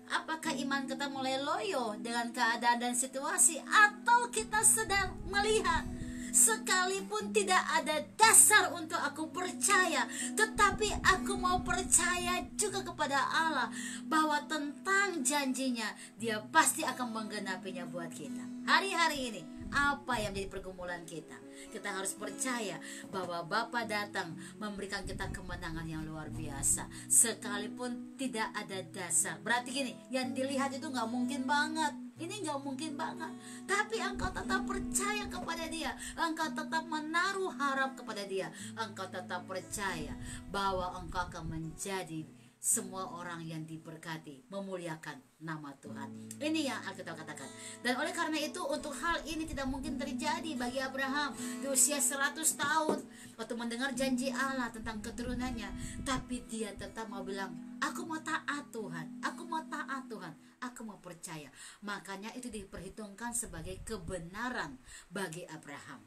Apakah iman kita mulai loyo dengan keadaan dan situasi, atau kita sedang melihat sekalipun tidak ada dasar untuk aku percaya, tetapi aku mau percaya juga kepada Allah bahwa tentang janjinya Dia pasti akan menggenapinya buat kita. Hari-hari ini apa yang menjadi pergumulan kita? Kita harus percaya bahwa Bapa datang memberikan kita kemenangan yang luar biasa sekalipun tidak ada dasar. Berarti gini, yang dilihat itu gak mungkin banget. Ini gak mungkin banget. Tapi engkau tetap percaya kepada Dia, engkau tetap menaruh harap kepada Dia, engkau tetap percaya bahwa engkau akan menjadi semua orang yang diberkati, memuliakan nama Tuhan. Ini yang Alkitab katakan. Dan oleh karena itu, untuk hal ini tidak mungkin terjadi bagi Abraham di usia 100 tahun waktu mendengar janji Allah tentang keturunannya. Tapi dia tetap mau bilang, aku mau taat Tuhan, aku mau taat Tuhan, aku mau percaya. Makanya itu diperhitungkan sebagai kebenaran bagi Abraham.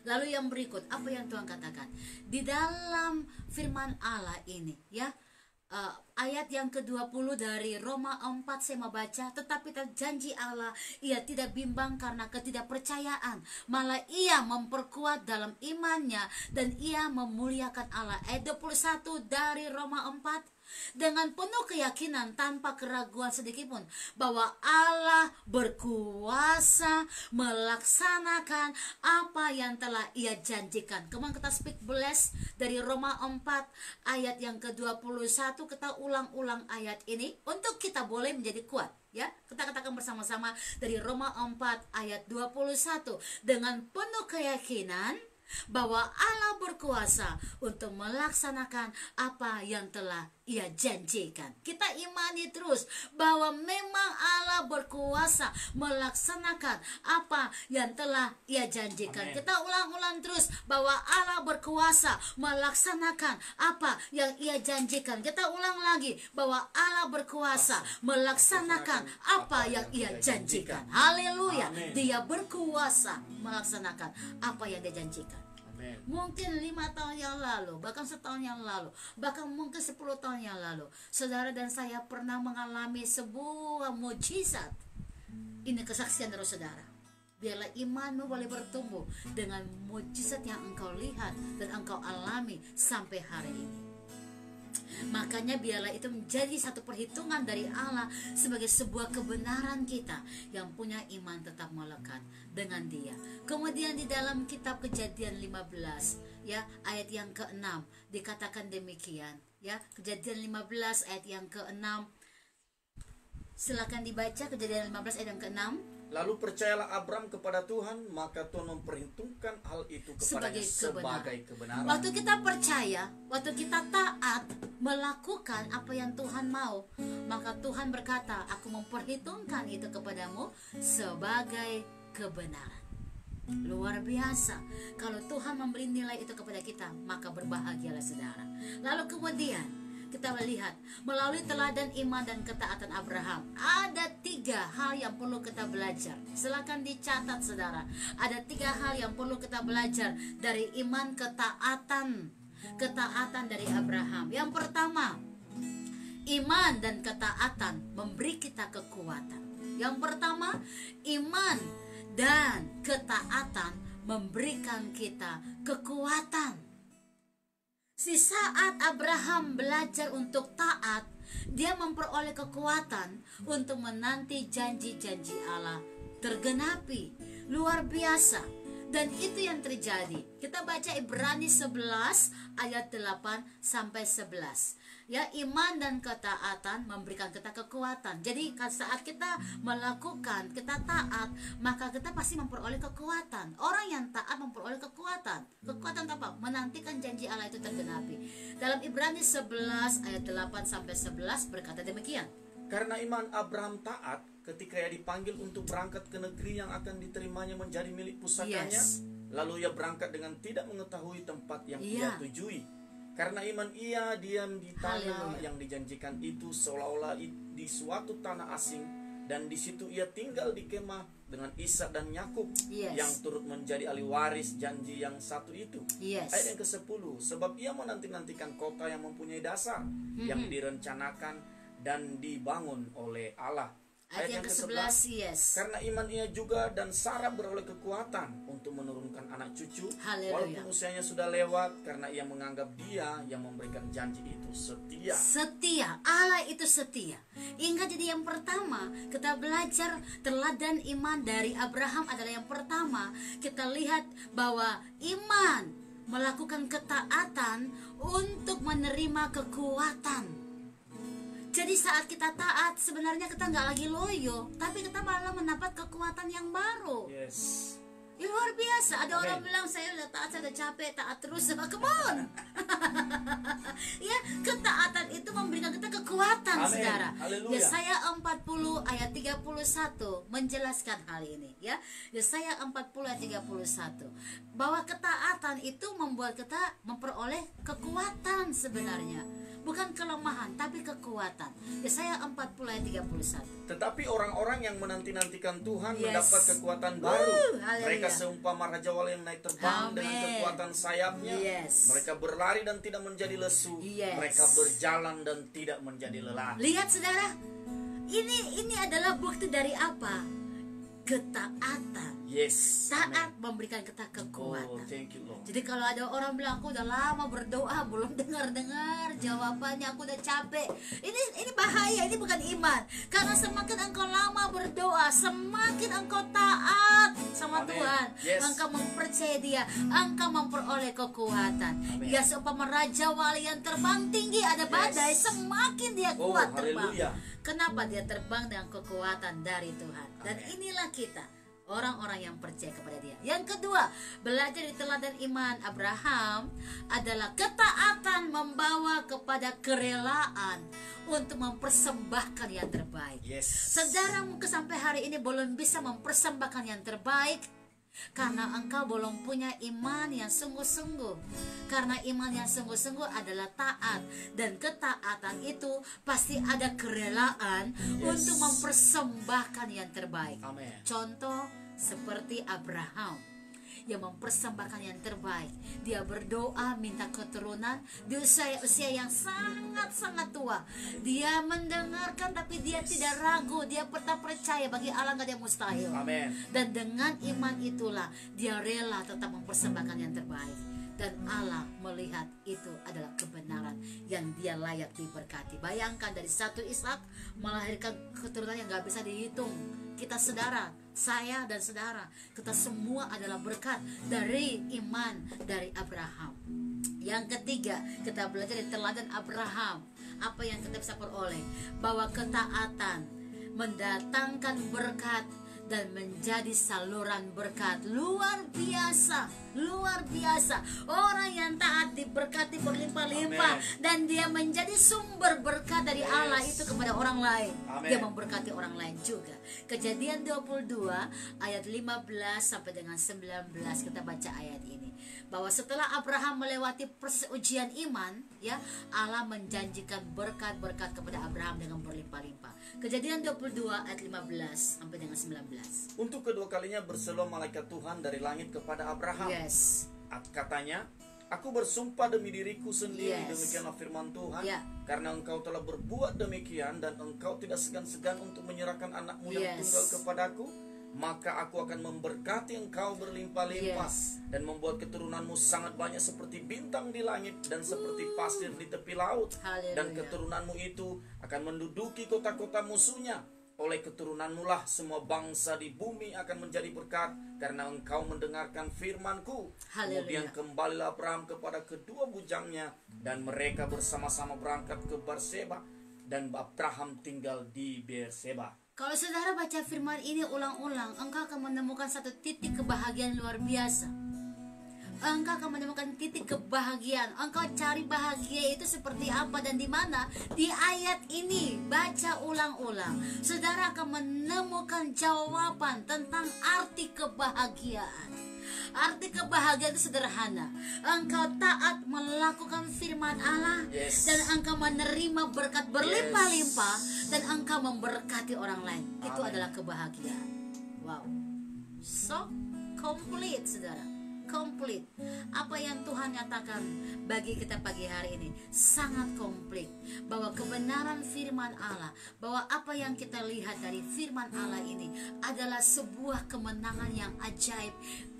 Lalu yang berikut, apa yang Tuhan katakan di dalam firman Allah ini, ya, ayat yang ke-20 dari Roma 4 saya mau baca. Tetapi janji Allah ia tidak bimbang karena ketidakpercayaan, malah ia memperkuat dalam imannya dan ia memuliakan Allah. Ayat 21 dari Roma 4, dengan penuh keyakinan tanpa keraguan sedikitpun bahwa Allah berkuasa melaksanakan apa yang telah Ia janjikan. Kemarin kita speak bless dari Roma 4 ayat yang ke-21. Kita ulang-ulang ayat ini untuk kita boleh menjadi kuat, ya. Kita katakan bersama-sama dari Roma 4 ayat 21. Dengan penuh keyakinan bahwa Allah berkuasa untuk melaksanakan apa yang telah Ia janjikan. Kita imani terus bahwa memang Allah berkuasa melaksanakan apa yang telah Ia janjikan. Amen. Kita ulang-ulang terus bahwa Allah berkuasa melaksanakan apa yang Ia janjikan. Kita ulang lagi bahwa Allah berkuasa melaksanakan apa yang Ia janjikan. Haleluya. Dia berkuasa melaksanakan apa yang Dia janjikan. Mungkin 5 tahun yang lalu, bahkan setahun yang lalu, bahkan mungkin 10 tahun yang lalu, saudara dan saya pernah mengalami sebuah mujizat. Ini kesaksian dari saudara. Biarlah imanmu boleh bertumbuh dengan mujizat yang engkau lihat dan engkau alami sampai hari ini. Makanya biarlah itu menjadi satu perhitungan dari Allah sebagai sebuah kebenaran kita yang punya iman tetap melekat dengan Dia. Kemudian di dalam kitab Kejadian 15, ya, ayat yang ke-6 dikatakan demikian, ya. Kejadian 15 ayat yang ke-6. Silakan dibaca Kejadian 15 ayat yang ke-6. Lalu percayalah Abram kepada Tuhan, maka Tuhan memperhitungkan hal itu kepadanya sebagai kebenaran. Waktu kita percaya, waktu kita taat melakukan apa yang Tuhan mau, maka Tuhan berkata, aku memperhitungkan itu kepadamu sebagai kebenaran. Luar biasa. Kalau Tuhan memberi nilai itu kepada kita, maka berbahagialah saudara. Lalu kemudian kita melihat melalui teladan iman dan ketaatan Abraham, ada 3 hal yang perlu kita belajar. Silakan dicatat saudara. Ada 3 hal yang perlu kita belajar dari iman ketaatan dari Abraham. Yang pertama, iman dan ketaatan memberi kita kekuatan. Yang pertama, iman dan ketaatan memberikan kita kekuatan. Di saat Abraham belajar untuk taat, dia memperoleh kekuatan untuk menanti janji-janji Allah tergenapi. Luar biasa. Dan itu yang terjadi. Kita baca Ibrani 11 ayat 8 sampai 11. Ya, iman dan ketaatan memberikan kita kekuatan. Jadi saat kita melakukan, kita taat, maka kita pasti memperoleh kekuatan. Orang yang taat memperoleh kekuatan. Kekuatan apa? Menantikan janji Allah itu tergenapi. Dalam Ibrani 11 ayat 8 sampai 11 berkata demikian. Karena iman Abraham taat ketika ia dipanggil untuk berangkat ke negeri yang akan diterimanya menjadi milik pusakanya. Lalu ia berangkat dengan tidak mengetahui tempat yang ia tujui. Karena iman ia diam di tanah yang dijanjikan itu, seolah-olah di suatu tanah asing, dan di situ ia tinggal di kemah dengan Ishak dan Yakub yang turut menjadi ahli waris janji yang satu itu. Ayat yang ke-10, sebab ia menanti-nantikan kota yang mempunyai dasar, yang direncanakan dan dibangun oleh Allah. Ayat yang ke-11, karena iman ia juga dan Sarah beroleh kekuatan untuk menurunkan anak cucu. Walaupun usianya sudah lewat, karena ia menganggap dia yang memberikan janji itu setia. Setia, Allah itu setia. Ingat, jadi yang pertama kita belajar teladan iman dari Abraham adalah yang pertama, kita lihat bahwa iman melakukan ketaatan untuk menerima kekuatan. Jadi saat kita taat, sebenarnya kita nggak lagi loyo, tapi kita malah mendapat kekuatan yang baru. Ya, luar biasa. Ada orang bilang, saya udah taat, saya udah capek, taat terus. Come on. Ya, ketaatan itu memberikan kita kekuatan, saudara. Yesaya 40 ayat 31 menjelaskan hal ini. Ya, Yesaya 40 ayat 31 bahwa ketaatan itu membuat kita memperoleh kekuatan sebenarnya. Bukan kelemahan, tapi kekuatan. Yesaya 40 ayat 31. Tetapi orang-orang yang menanti-nantikan Tuhan mendapat kekuatan baru. Mereka seumpama raja wala yang naik terbang dengan kekuatan sayapnya. Mereka berlari dan tidak menjadi lesu. Mereka berjalan dan tidak menjadi lelah. Lihat saudara, ini adalah bukti dari apa? Ketaatan. Taat memberikan kita kekuatan. Jadi kalau ada orang bilang, aku udah lama berdoa belum dengar jawabannya, aku udah capek, ini bahaya, ini bukan iman. Karena semakin engkau lama berdoa, semakin engkau taat sama Tuhan, engkau mempercayai dia, engkau memperoleh kekuatan. Ya, seumpama raja wali yang terbang tinggi, ada badai, semakin dia kuat terbang. Kenapa? Dia terbang dengan kekuatan dari Tuhan. Dan inilah kita, orang-orang yang percaya kepada dia. Yang kedua, belajar di teladan iman Abraham adalah ketaatan membawa kepada kerelaan untuk mempersembahkan yang terbaik. Saudara mungkin sampai hari ini belum bisa mempersembahkan yang terbaik karena engkau belum punya iman yang sungguh-sungguh. Karena iman yang sungguh-sungguh adalah taat, dan ketaatan itu pasti ada kerelaan untuk mempersembahkan yang terbaik. Contoh seperti Abraham yang mempersembahkan yang terbaik. Dia berdoa minta keturunan di usia yang sangat-sangat tua. Dia mendengarkan tapi dia tidak ragu, dia tetap percaya bagi Allah nggak ada yang mustahil. Dan dengan iman itulah dia rela tetap mempersembahkan yang terbaik. Dan Allah melihat itu adalah kebenaran yang dia layak diberkati. Bayangkan dari satu Ishak melahirkan keturunan yang gak bisa dihitung. Kita saudara, saya dan saudara, kita semua adalah berkat dari iman dari Abraham. Yang ketiga, kita belajar dari teladan Abraham. Apa yang kita bisa peroleh? Bahwa ketaatan mendatangkan berkat dan menjadi saluran berkat. Luar biasa, luar biasa. Orang yang taat diberkati berlimpah-limpah. Amen. Dan dia menjadi sumber berkat dari Allah itu kepada orang lain. Amen. Dia memberkati orang lain juga. Kejadian 22 ayat 15 sampai dengan 19, kita baca ayat ini. Bahwa setelah Abraham melewati proses ujian iman, ya, Allah menjanjikan berkat-berkat kepada Abraham dengan berlimpah-limpah. Kejadian 22 ayat 15 sampai dengan 19. Untuk kedua kalinya berseru malaikat Tuhan dari langit kepada Abraham. Yes. Katanya, aku bersumpah demi diriku sendiri, Yes. demikianlah firman Tuhan, Ya. karena engkau telah berbuat demikian dan engkau tidak segan-segan untuk menyerahkan anakmu yang Yes. tunggal kepadaku, maka aku akan memberkati engkau berlimpah-limpah Yes. dan membuat keturunanmu sangat banyak seperti bintang di langit dan seperti pasir di tepi laut. Haleluya. Dan keturunanmu itu akan menduduki kota-kota musuhnya. Oleh keturunanmu lah semua bangsa di bumi akan menjadi berkat, karena engkau mendengarkan firmanku. Haleluya. Kemudian kembalilah Abraham kepada kedua bujangnya, dan mereka bersama-sama berangkat ke Berseba, dan Abraham tinggal di Berseba. Kalau saudara baca firman ini ulang-ulang, engkau akan menemukan satu titik kebahagiaan luar biasa. Engkau akan menemukan titik kebahagiaan. Engkau cari bahagia itu seperti apa dan di mana? Di ayat ini, baca ulang-ulang. Saudara akan menemukan jawaban tentang arti kebahagiaan. Arti kebahagiaan itu sederhana. Engkau taat melakukan firman Allah, Yes. dan engkau menerima berkat berlimpah-limpah, dan engkau memberkati orang lain. Itu Amin. adalah kebahagiaan. Wow. So complete, saudara. Komplit. Apa yang Tuhan nyatakan bagi kita pagi hari ini sangat komplit. Bahwa kebenaran firman Allah, bahwa apa yang kita lihat dari firman Allah ini adalah sebuah kemenangan yang ajaib,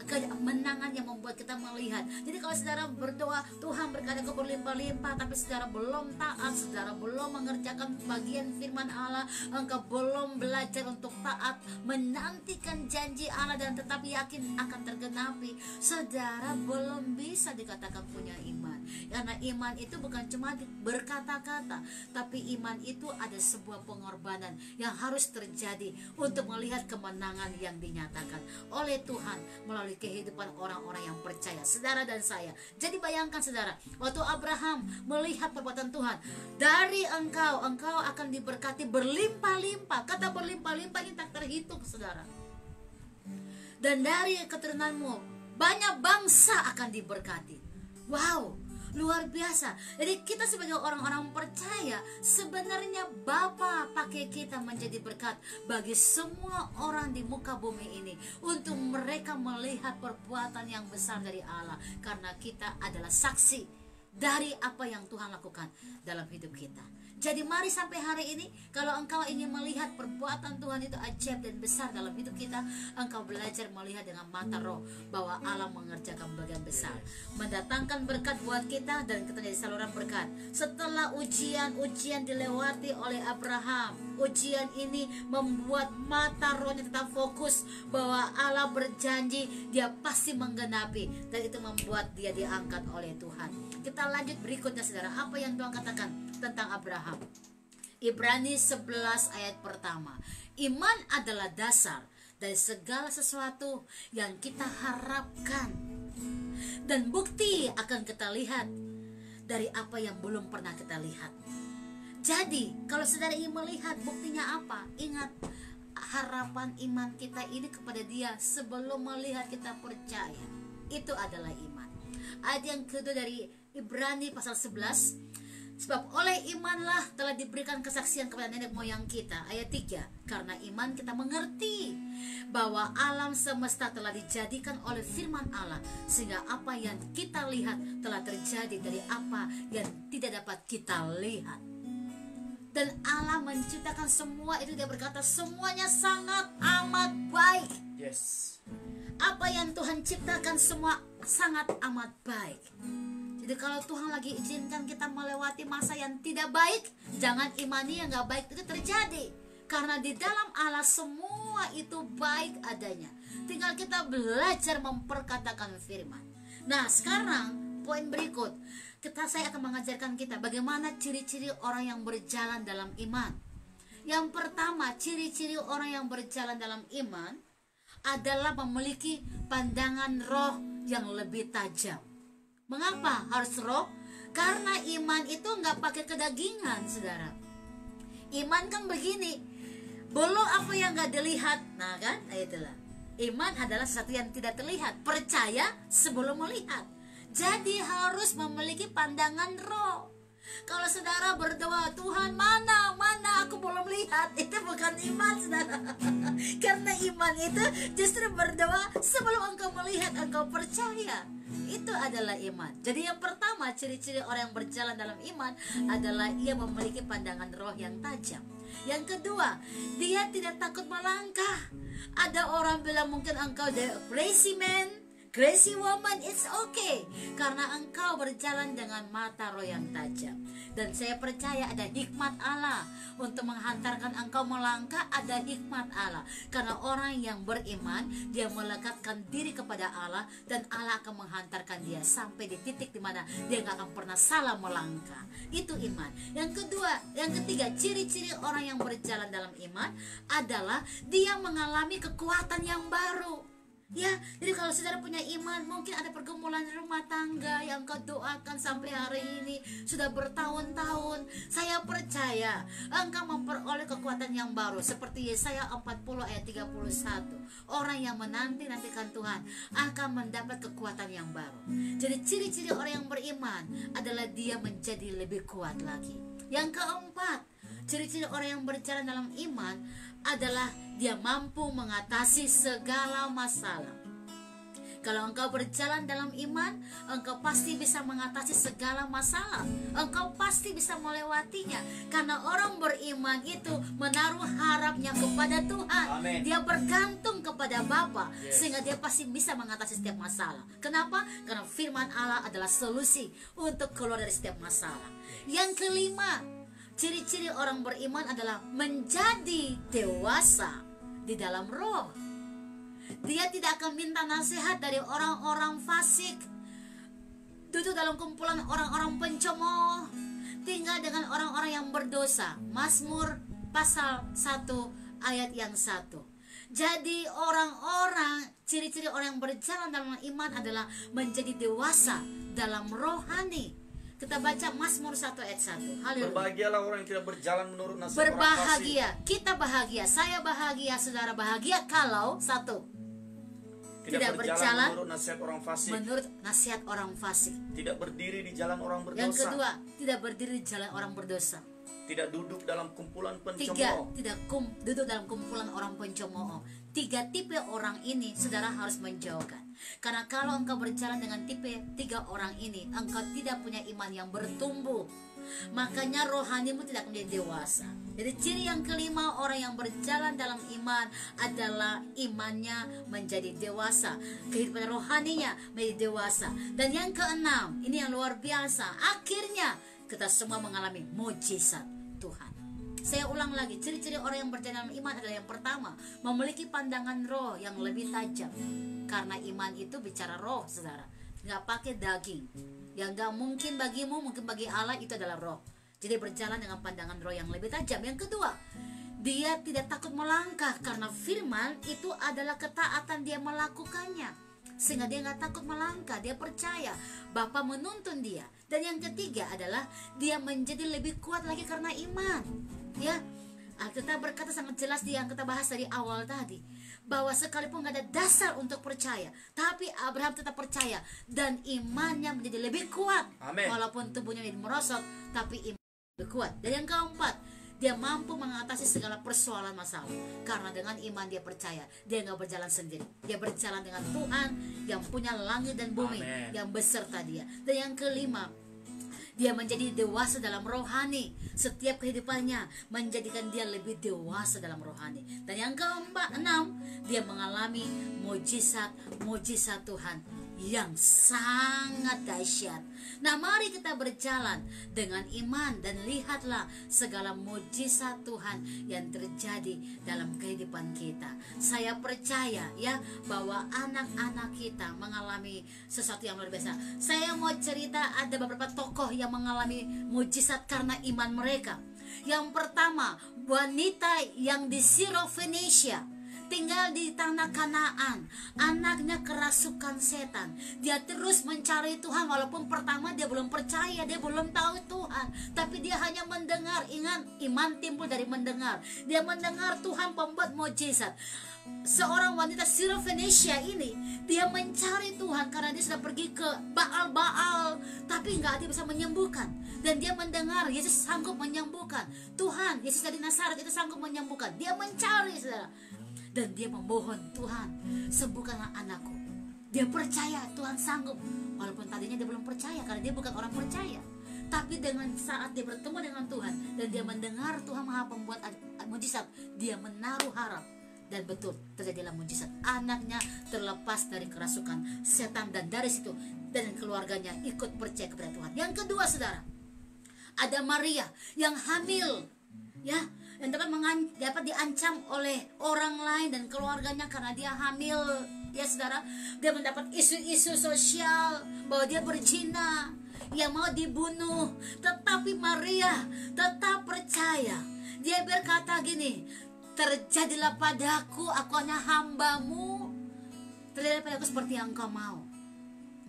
kemenangan yang membuat kita melihat. Jadi kalau saudara berdoa, Tuhan berkata kau berlimpah-limpah, tapi saudara belum taat, saudara belum mengerjakan bagian firman Allah, engkau belum belajar untuk taat, menantikan janji Allah dan tetap yakin akan tergenapi, saudara belum bisa dikatakan punya iman. Karena iman itu bukan cuma berkata-kata, tapi iman itu ada sebuah pengorbanan yang harus terjadi untuk melihat kemenangan yang dinyatakan oleh Tuhan melalui kehidupan orang-orang yang percaya, saudara dan saya. Jadi bayangkan saudara, waktu Abraham melihat perbuatan Tuhan, dari engkau akan diberkati berlimpah-limpah. Kata berlimpah-limpah ini tak terhitung, saudara. Dan dari keturunanmu banyak bangsa akan diberkati. Wow, luar biasa. Jadi kita sebagai orang-orang percaya, sebenarnya Bapa pakai kita menjadi berkat bagi semua orang di muka bumi ini, untuk mereka melihat perbuatan yang besar dari Allah, karena kita adalah saksi dari apa yang Tuhan lakukan dalam hidup kita. Jadi mari sampai hari ini, kalau engkau ingin melihat perbuatan Tuhan itu ajaib dan besar dalam hidup kita, engkau belajar melihat dengan mata roh bahwa Allah mengerjakan bagian besar, mendatangkan berkat buat kita, dan kita jadi saluran berkat. Setelah ujian dilewati oleh Abraham, ujian ini membuat mata rohnya tetap fokus bahwa Allah berjanji, dia pasti menggenapi, dan itu membuat dia diangkat oleh Tuhan. Kita lanjut berikutnya, saudara. Apa yang Tuhan katakan tentang Abraham? Ibrani 11 ayat pertama. Iman adalah dasar dari segala sesuatu yang kita harapkan, dan bukti akan kita lihat dari apa yang belum pernah kita lihat. Jadi kalau saudara ingin melihat buktinya apa, ingat, harapan iman kita ini kepada dia sebelum melihat kita percaya. Itu adalah iman. Ayat yang kedua dari Ibrani pasal 11, sebab oleh imanlah telah diberikan kesaksian kepada nenek moyang kita. Ayat 3, karena iman kita mengerti bahwa alam semesta telah dijadikan oleh firman Allah, sehingga apa yang kita lihat telah terjadi dari apa yang tidak dapat kita lihat. Dan Allah menciptakan semua itu, dia berkata semuanya sangat amat baik. Yes. Apa yang Tuhan ciptakan semua sangat amat baik. Jadi kalau Tuhan lagi izinkan kita melewati masa yang tidak baik, jangan imani yang gak baik itu terjadi. Karena di dalam Allah semua itu baik adanya. Tinggal kita belajar memperkatakan firman. Nah sekarang poin berikut, saya akan mengajarkan kita bagaimana ciri-ciri orang yang berjalan dalam iman. Yang pertama, ciri-ciri orang yang berjalan dalam iman adalah memiliki pandangan roh yang lebih tajam. Mengapa harus roh? Karena iman itu nggak pakai kedagingan, saudara. Iman kan begini, belum apa yang nggak dilihat, nah kan, itulah. Iman adalah sesuatu yang tidak terlihat, percaya sebelum melihat. Jadi harus memiliki pandangan roh. Kalau saudara berdoa, Tuhan mana aku belum lihat, itu bukan iman, saudara. Karena iman itu justru berdoa sebelum engkau melihat, engkau percaya. Itu adalah iman. Jadi yang pertama, ciri-ciri orang yang berjalan dalam iman adalah ia memiliki pandangan roh yang tajam. Yang kedua, dia tidak takut melangkah. Ada orang bilang mungkin engkau the crazy man, crazy woman, it's okay, karena engkau berjalan dengan mata roh yang tajam. Dan saya percaya ada hikmat Allah untuk menghantarkan engkau melangkah, ada hikmat Allah. Karena orang yang beriman, dia melekatkan diri kepada Allah, dan Allah akan menghantarkan dia sampai di titik dimana dia gak akan pernah salah melangkah. Itu iman. Yang ketiga, ciri-ciri orang yang berjalan dalam iman adalah dia mengalami kekuatan yang baru. Ya, jadi kalau saudara punya iman, mungkin ada pergumulan rumah tangga yang kau doakan sampai hari ini sudah bertahun-tahun. Saya percaya engkau memperoleh kekuatan yang baru, seperti Yesaya 40 ayat 31. Orang yang menanti-nantikan Tuhan akan mendapat kekuatan yang baru. Jadi ciri-ciri orang yang beriman adalah dia menjadi lebih kuat lagi. Yang keempat, ciri-ciri orang yang berjalan dalam iman adalah dia mampu mengatasi segala masalah. Kalau engkau berjalan dalam iman, engkau pasti bisa mengatasi segala masalah. Engkau pasti bisa melewatinya. Karena orang beriman itu menaruh harapnya kepada Tuhan. Amen. Dia bergantung kepada Bapa, sehingga dia pasti bisa mengatasi setiap masalah. Kenapa? Karena firman Allah adalah solusi untuk keluar dari setiap masalah. Yang kelima, ciri-ciri orang beriman adalah menjadi dewasa di dalam roh. Dia tidak akan minta nasihat dari orang-orang fasik, duduk dalam kumpulan orang-orang pencemooh, tinggal dengan orang-orang yang berdosa. Mazmur pasal 1 ayat yang 1. Jadi ciri-ciri orang yang berjalan dalam iman adalah menjadi dewasa dalam rohani. Kita baca Mazmur 1 ayat 1. Haleluya. Berbahagialah orang yang tidak berjalan menurut nasihat orang fasik. Berbahagia, kita bahagia, saya bahagia, saudara bahagia kalau satu, tidak berjalan menurut nasihat orang fasik. Menurut nasihat orang fasik. Tidak berdiri di jalan orang berdosa. Yang kedua, tidak berdiri di jalan orang berdosa. Tidak duduk dalam kumpulan pencemooh. Tiga, tidak duduk dalam kumpulan orang pencemooh. 3 tipe orang ini saudara harus menjauhkan. Karena kalau engkau berjalan dengan tipe 3 orang ini, engkau tidak punya iman yang bertumbuh. Makanya rohanimu tidak menjadi dewasa. Jadi ciri yang kelima orang yang berjalan dalam iman adalah imannya menjadi dewasa, kehidupan rohaninya menjadi dewasa. Dan yang keenam, ini yang luar biasa, akhirnya kita semua mengalami mujizat Tuhan. Saya ulang lagi, ciri-ciri orang yang berjalan dalam iman adalah yang pertama, memiliki pandangan roh yang lebih tajam. Karena iman itu bicara roh, saudara, nggak pakai daging. Yang gak mungkin bagimu, mungkin bagi Allah, itu adalah roh. Jadi berjalan dengan pandangan roh yang lebih tajam. Yang kedua, dia tidak takut melangkah, karena firman itu adalah ketaatan dia melakukannya, sehingga dia gak takut melangkah. Dia percaya Bapa menuntun dia. Dan yang ketiga adalah dia menjadi lebih kuat lagi karena iman. Ya, Alkitab berkata sangat jelas yang kita bahas dari awal tadi, bahwa sekalipun gak ada dasar untuk percaya, tapi Abraham tetap percaya dan imannya menjadi lebih kuat. Amen. Walaupun tubuhnya menjadi merosot, tapi iman lebih kuat. Dan yang keempat, dia mampu mengatasi segala persoalan masalah, karena dengan iman dia percaya dia gak berjalan sendiri, dia berjalan dengan Tuhan yang punya langit dan bumi. Amen. Yang beserta dia. Dan yang kelima, dia menjadi dewasa dalam rohani. Setiap kehidupannya menjadikan dia lebih dewasa dalam rohani. Dan yang keenam, dia mengalami mujizat Tuhan yang sangat dahsyat. Nah, mari kita berjalan dengan iman dan lihatlah segala mujizat Tuhan yang terjadi dalam kehidupan kita. Saya percaya ya bahwa anak-anak kita mengalami sesuatu yang luar biasa. Saya mau cerita ada beberapa tokoh yang mengalami mujizat karena iman mereka. Yang pertama, wanita yang di Sirofenesia, tinggal di tanah Kanaan, anaknya kerasukan setan. Dia terus mencari Tuhan, walaupun pertama dia belum percaya, dia belum tahu Tuhan, tapi dia hanya mendengar. Ingat, iman timbul dari mendengar. Dia mendengar Tuhan pembuat mukjizat. Seorang wanita Sirofenesia ini, dia mencari Tuhan karena dia sudah pergi ke Baal-Baal, tapi nggak ada yang bisa menyembuhkan. Dan dia mendengar Yesus sanggup menyembuhkan. Tuhan, Yesus dari Nazaret itu sanggup menyembuhkan. Dia mencari, saudara. Dan dia memohon, Tuhan, sembuhkanlah anakku. Dia percaya Tuhan sanggup, walaupun tadinya dia belum percaya karena dia bukan orang percaya. Tapi dengan saat dia bertemu dengan Tuhan dan dia mendengar Tuhan Maha Pembuat mujizat, dia menaruh harap. Dan betul, terjadilah mujizat. Anaknya terlepas dari kerasukan setan, dan dari situ dan keluarganya ikut percaya kepada Tuhan. Yang kedua, saudara, ada Maria yang hamil, ya, yang dapat diancam oleh orang lain dan keluarganya karena dia hamil, ya saudara. Dia mendapat isu-isu sosial bahwa dia berzina, yang mau dibunuh. Tetapi Maria tetap percaya. Dia berkata gini, terjadilah padaku, aku hanya hambamu, terjadilah padaku seperti yang engkau mau.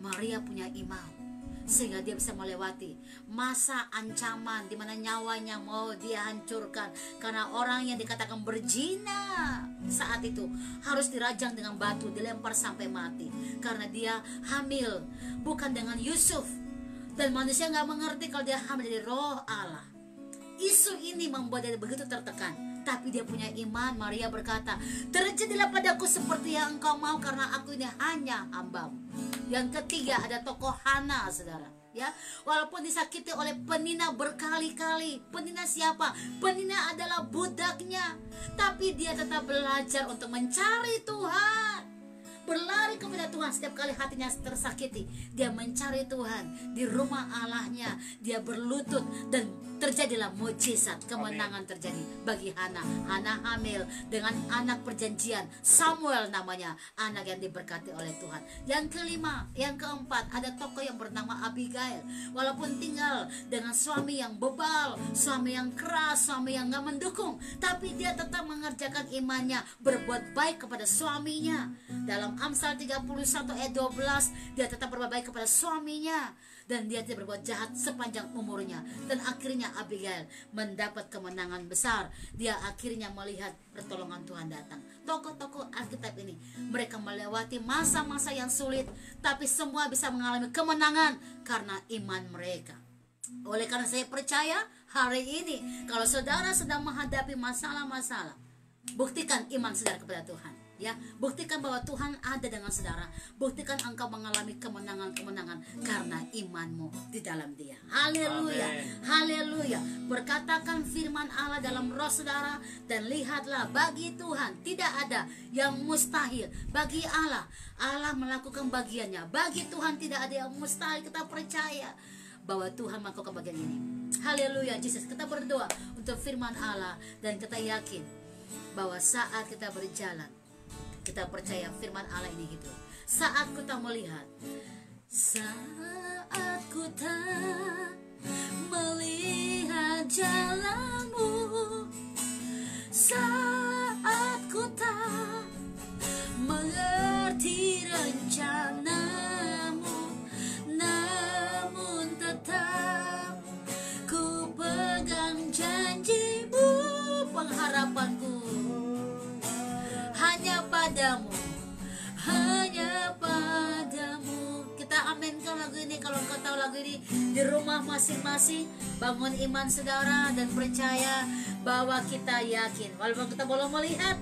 Maria punya iman sehingga dia bisa melewati masa ancaman di mana nyawanya mau dia hancurkan karena orang yang dikatakan berzina saat itu harus dirajang dengan batu, dilempar sampai mati karena dia hamil bukan dengan Yusuf. Dan manusia nggak mengerti kalau dia hamil dari Roh Allah. Isu ini membuat dia begitu tertekan. Tapi dia punya iman. Maria berkata, terjadilah padaku seperti yang engkau mau karena aku ini hanya hambamu. Yang ketiga, ada tokoh Hana, saudara, ya. Walaupun disakiti oleh penina berkali-kali. Penina siapa? Penina adalah budaknya, tapi dia tetap belajar untuk mencari Tuhan, berlari kepada Tuhan. Setiap kali hatinya tersakiti, dia mencari Tuhan di rumah Allahnya. Dia berlutut dan terjadilah mujizat. Kemenangan terjadi bagi Hana. Hana hamil dengan anak perjanjian, Samuel namanya, anak yang diberkati oleh Tuhan. Yang kelima, yang keempat, ada tokoh yang bernama Abigail. Walaupun tinggal dengan suami yang bebal, suami yang keras, suami yang gak mendukung, tapi dia tetap mengerjakan imannya, berbuat baik kepada suaminya. Dalam Amsal 31 ayat 12, dia tetap berbuat baik kepada suaminya dan dia tidak berbuat jahat sepanjang umurnya. Dan akhirnya Abigail mendapat kemenangan besar. Dia akhirnya melihat pertolongan Tuhan datang. Tokoh-tokoh Alkitab ini, mereka melewati masa-masa yang sulit, tapi semua bisa mengalami kemenangan karena iman mereka. Oleh karena saya percaya hari ini, kalau saudara sedang menghadapi masalah-masalah, buktikan iman saudara kepada Tuhan. Ya, buktikan bahwa Tuhan ada dengan saudara. Buktikan engkau mengalami kemenangan-kemenangan karena imanmu di dalam Dia. Haleluya, haleluya. Berkatakan firman Allah dalam roh saudara, dan lihatlah, bagi Tuhan tidak ada yang mustahil. Bagi Allah, Allah melakukan bagiannya. Bagi Tuhan tidak ada yang mustahil. Kita percaya bahwa Tuhan melakukan bagian ini. Haleluya, Yesus. Kita berdoa untuk firman Allah dan kita yakin bahwa saat kita berjalan, kita percaya firman Allah ini hidup. Saat kita melihat, saat ku tak melihat jalanmu, saat ku tak mengerti rencanamu, namun tetap ku pegang janjimu, pengharapanku hanya padamu, hanya padamu. Kita aminkan lagu ini. Kalau engkau tahu lagu ini di rumah masing-masing, bangun iman saudara dan percaya bahwa kita yakin, walaupun kita belum melihat,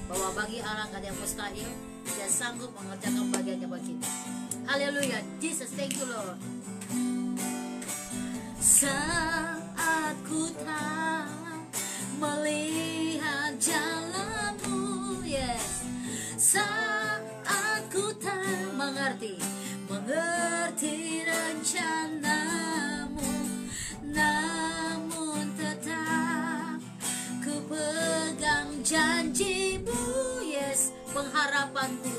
bahwa bagi Allah gak ada yang mustahil. Dia sanggup mengerjakan bagiannya bagi kita. Haleluya, Jesus, thank you Lord. Saat ku tak melihat jalanmu, yes, saat ku tak mengerti rencanamu, namun tetap ku pegang janjimu, yes, pengharapanku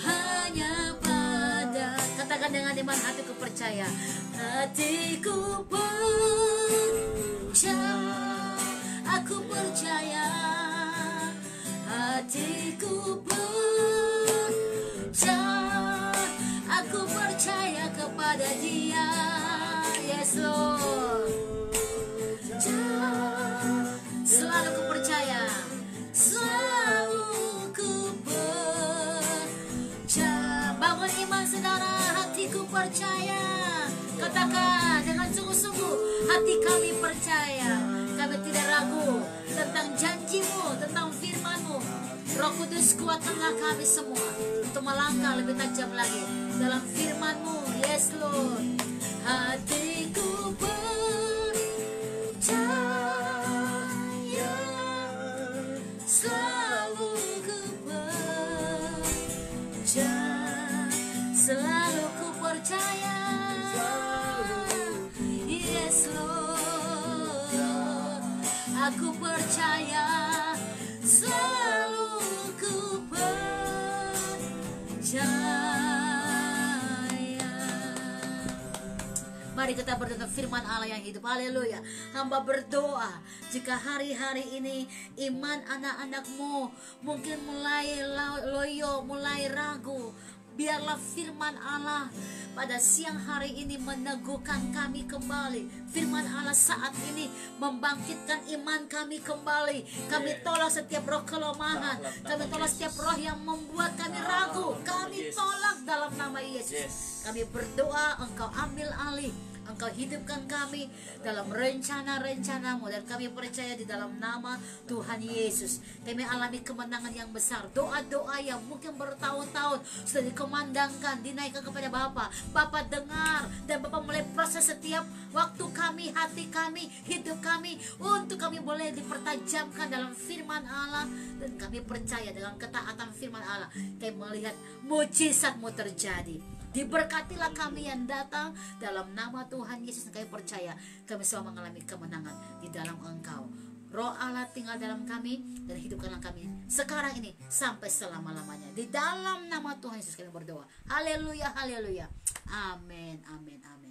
hanya pada, katakan dengan dengan iman hatiku percaya. Hatiku percaya, aku percaya. Hatiku percaya, aku percaya kepada Dia. Yes Lord, selalu ku percaya, selalu ku percaya. Bangun iman saudara, hatiku percaya. Katakan dengan sungguh-sungguh, hati kami percaya. Kami tidak ragu tentang janjimu, tentang firmanmu. Roh Kudus kuatkanlah kami semua untuk melangkah lebih tajam lagi dalam firmanmu. Yes Lord, hatiku percaya, selalu ku percaya, selalu ku percaya. Yes Lord, aku percaya, selalu ku percaya. Mari kita berdoa firman Allah yang hidup. Haleluya. Hamba berdoa, jika hari-hari ini iman anak-anakmu mungkin mulai loyo, mulai ragu, biarlah firman Allah pada siang hari ini meneguhkan kami kembali. Firman Allah saat ini membangkitkan iman kami kembali. Kami tolak setiap roh kelemahan, kami tolak setiap roh yang membuat kami ragu. Kami tolak dalam nama Yesus. Kami berdoa, Engkau ambil alih, Engkau hidupkan kami dalam rencana-rencanamu, dan kami percaya di dalam nama Tuhan Yesus kami alami kemenangan yang besar. Doa-doa yang mungkin bertahun-tahun sudah dikumandangkan, dinaikkan kepada Bapa. Bapa dengar, dan Bapa mulai proses setiap waktu kami, hati kami, hidup kami, untuk kami boleh dipertajamkan dalam firman Allah. Dan kami percaya dengan ketaatan firman Allah, kami melihat mujizat-Mu terjadi. Diberkatilah kami yang datang dalam nama Tuhan Yesus. Kami percaya kami semua mengalami kemenangan di dalam Engkau. Roh Allah tinggal dalam kami, dan hidupkanlah kami sekarang ini sampai selama-lamanya. Di dalam nama Tuhan Yesus kami berdoa. Haleluya, haleluya. Amin, amin, amin.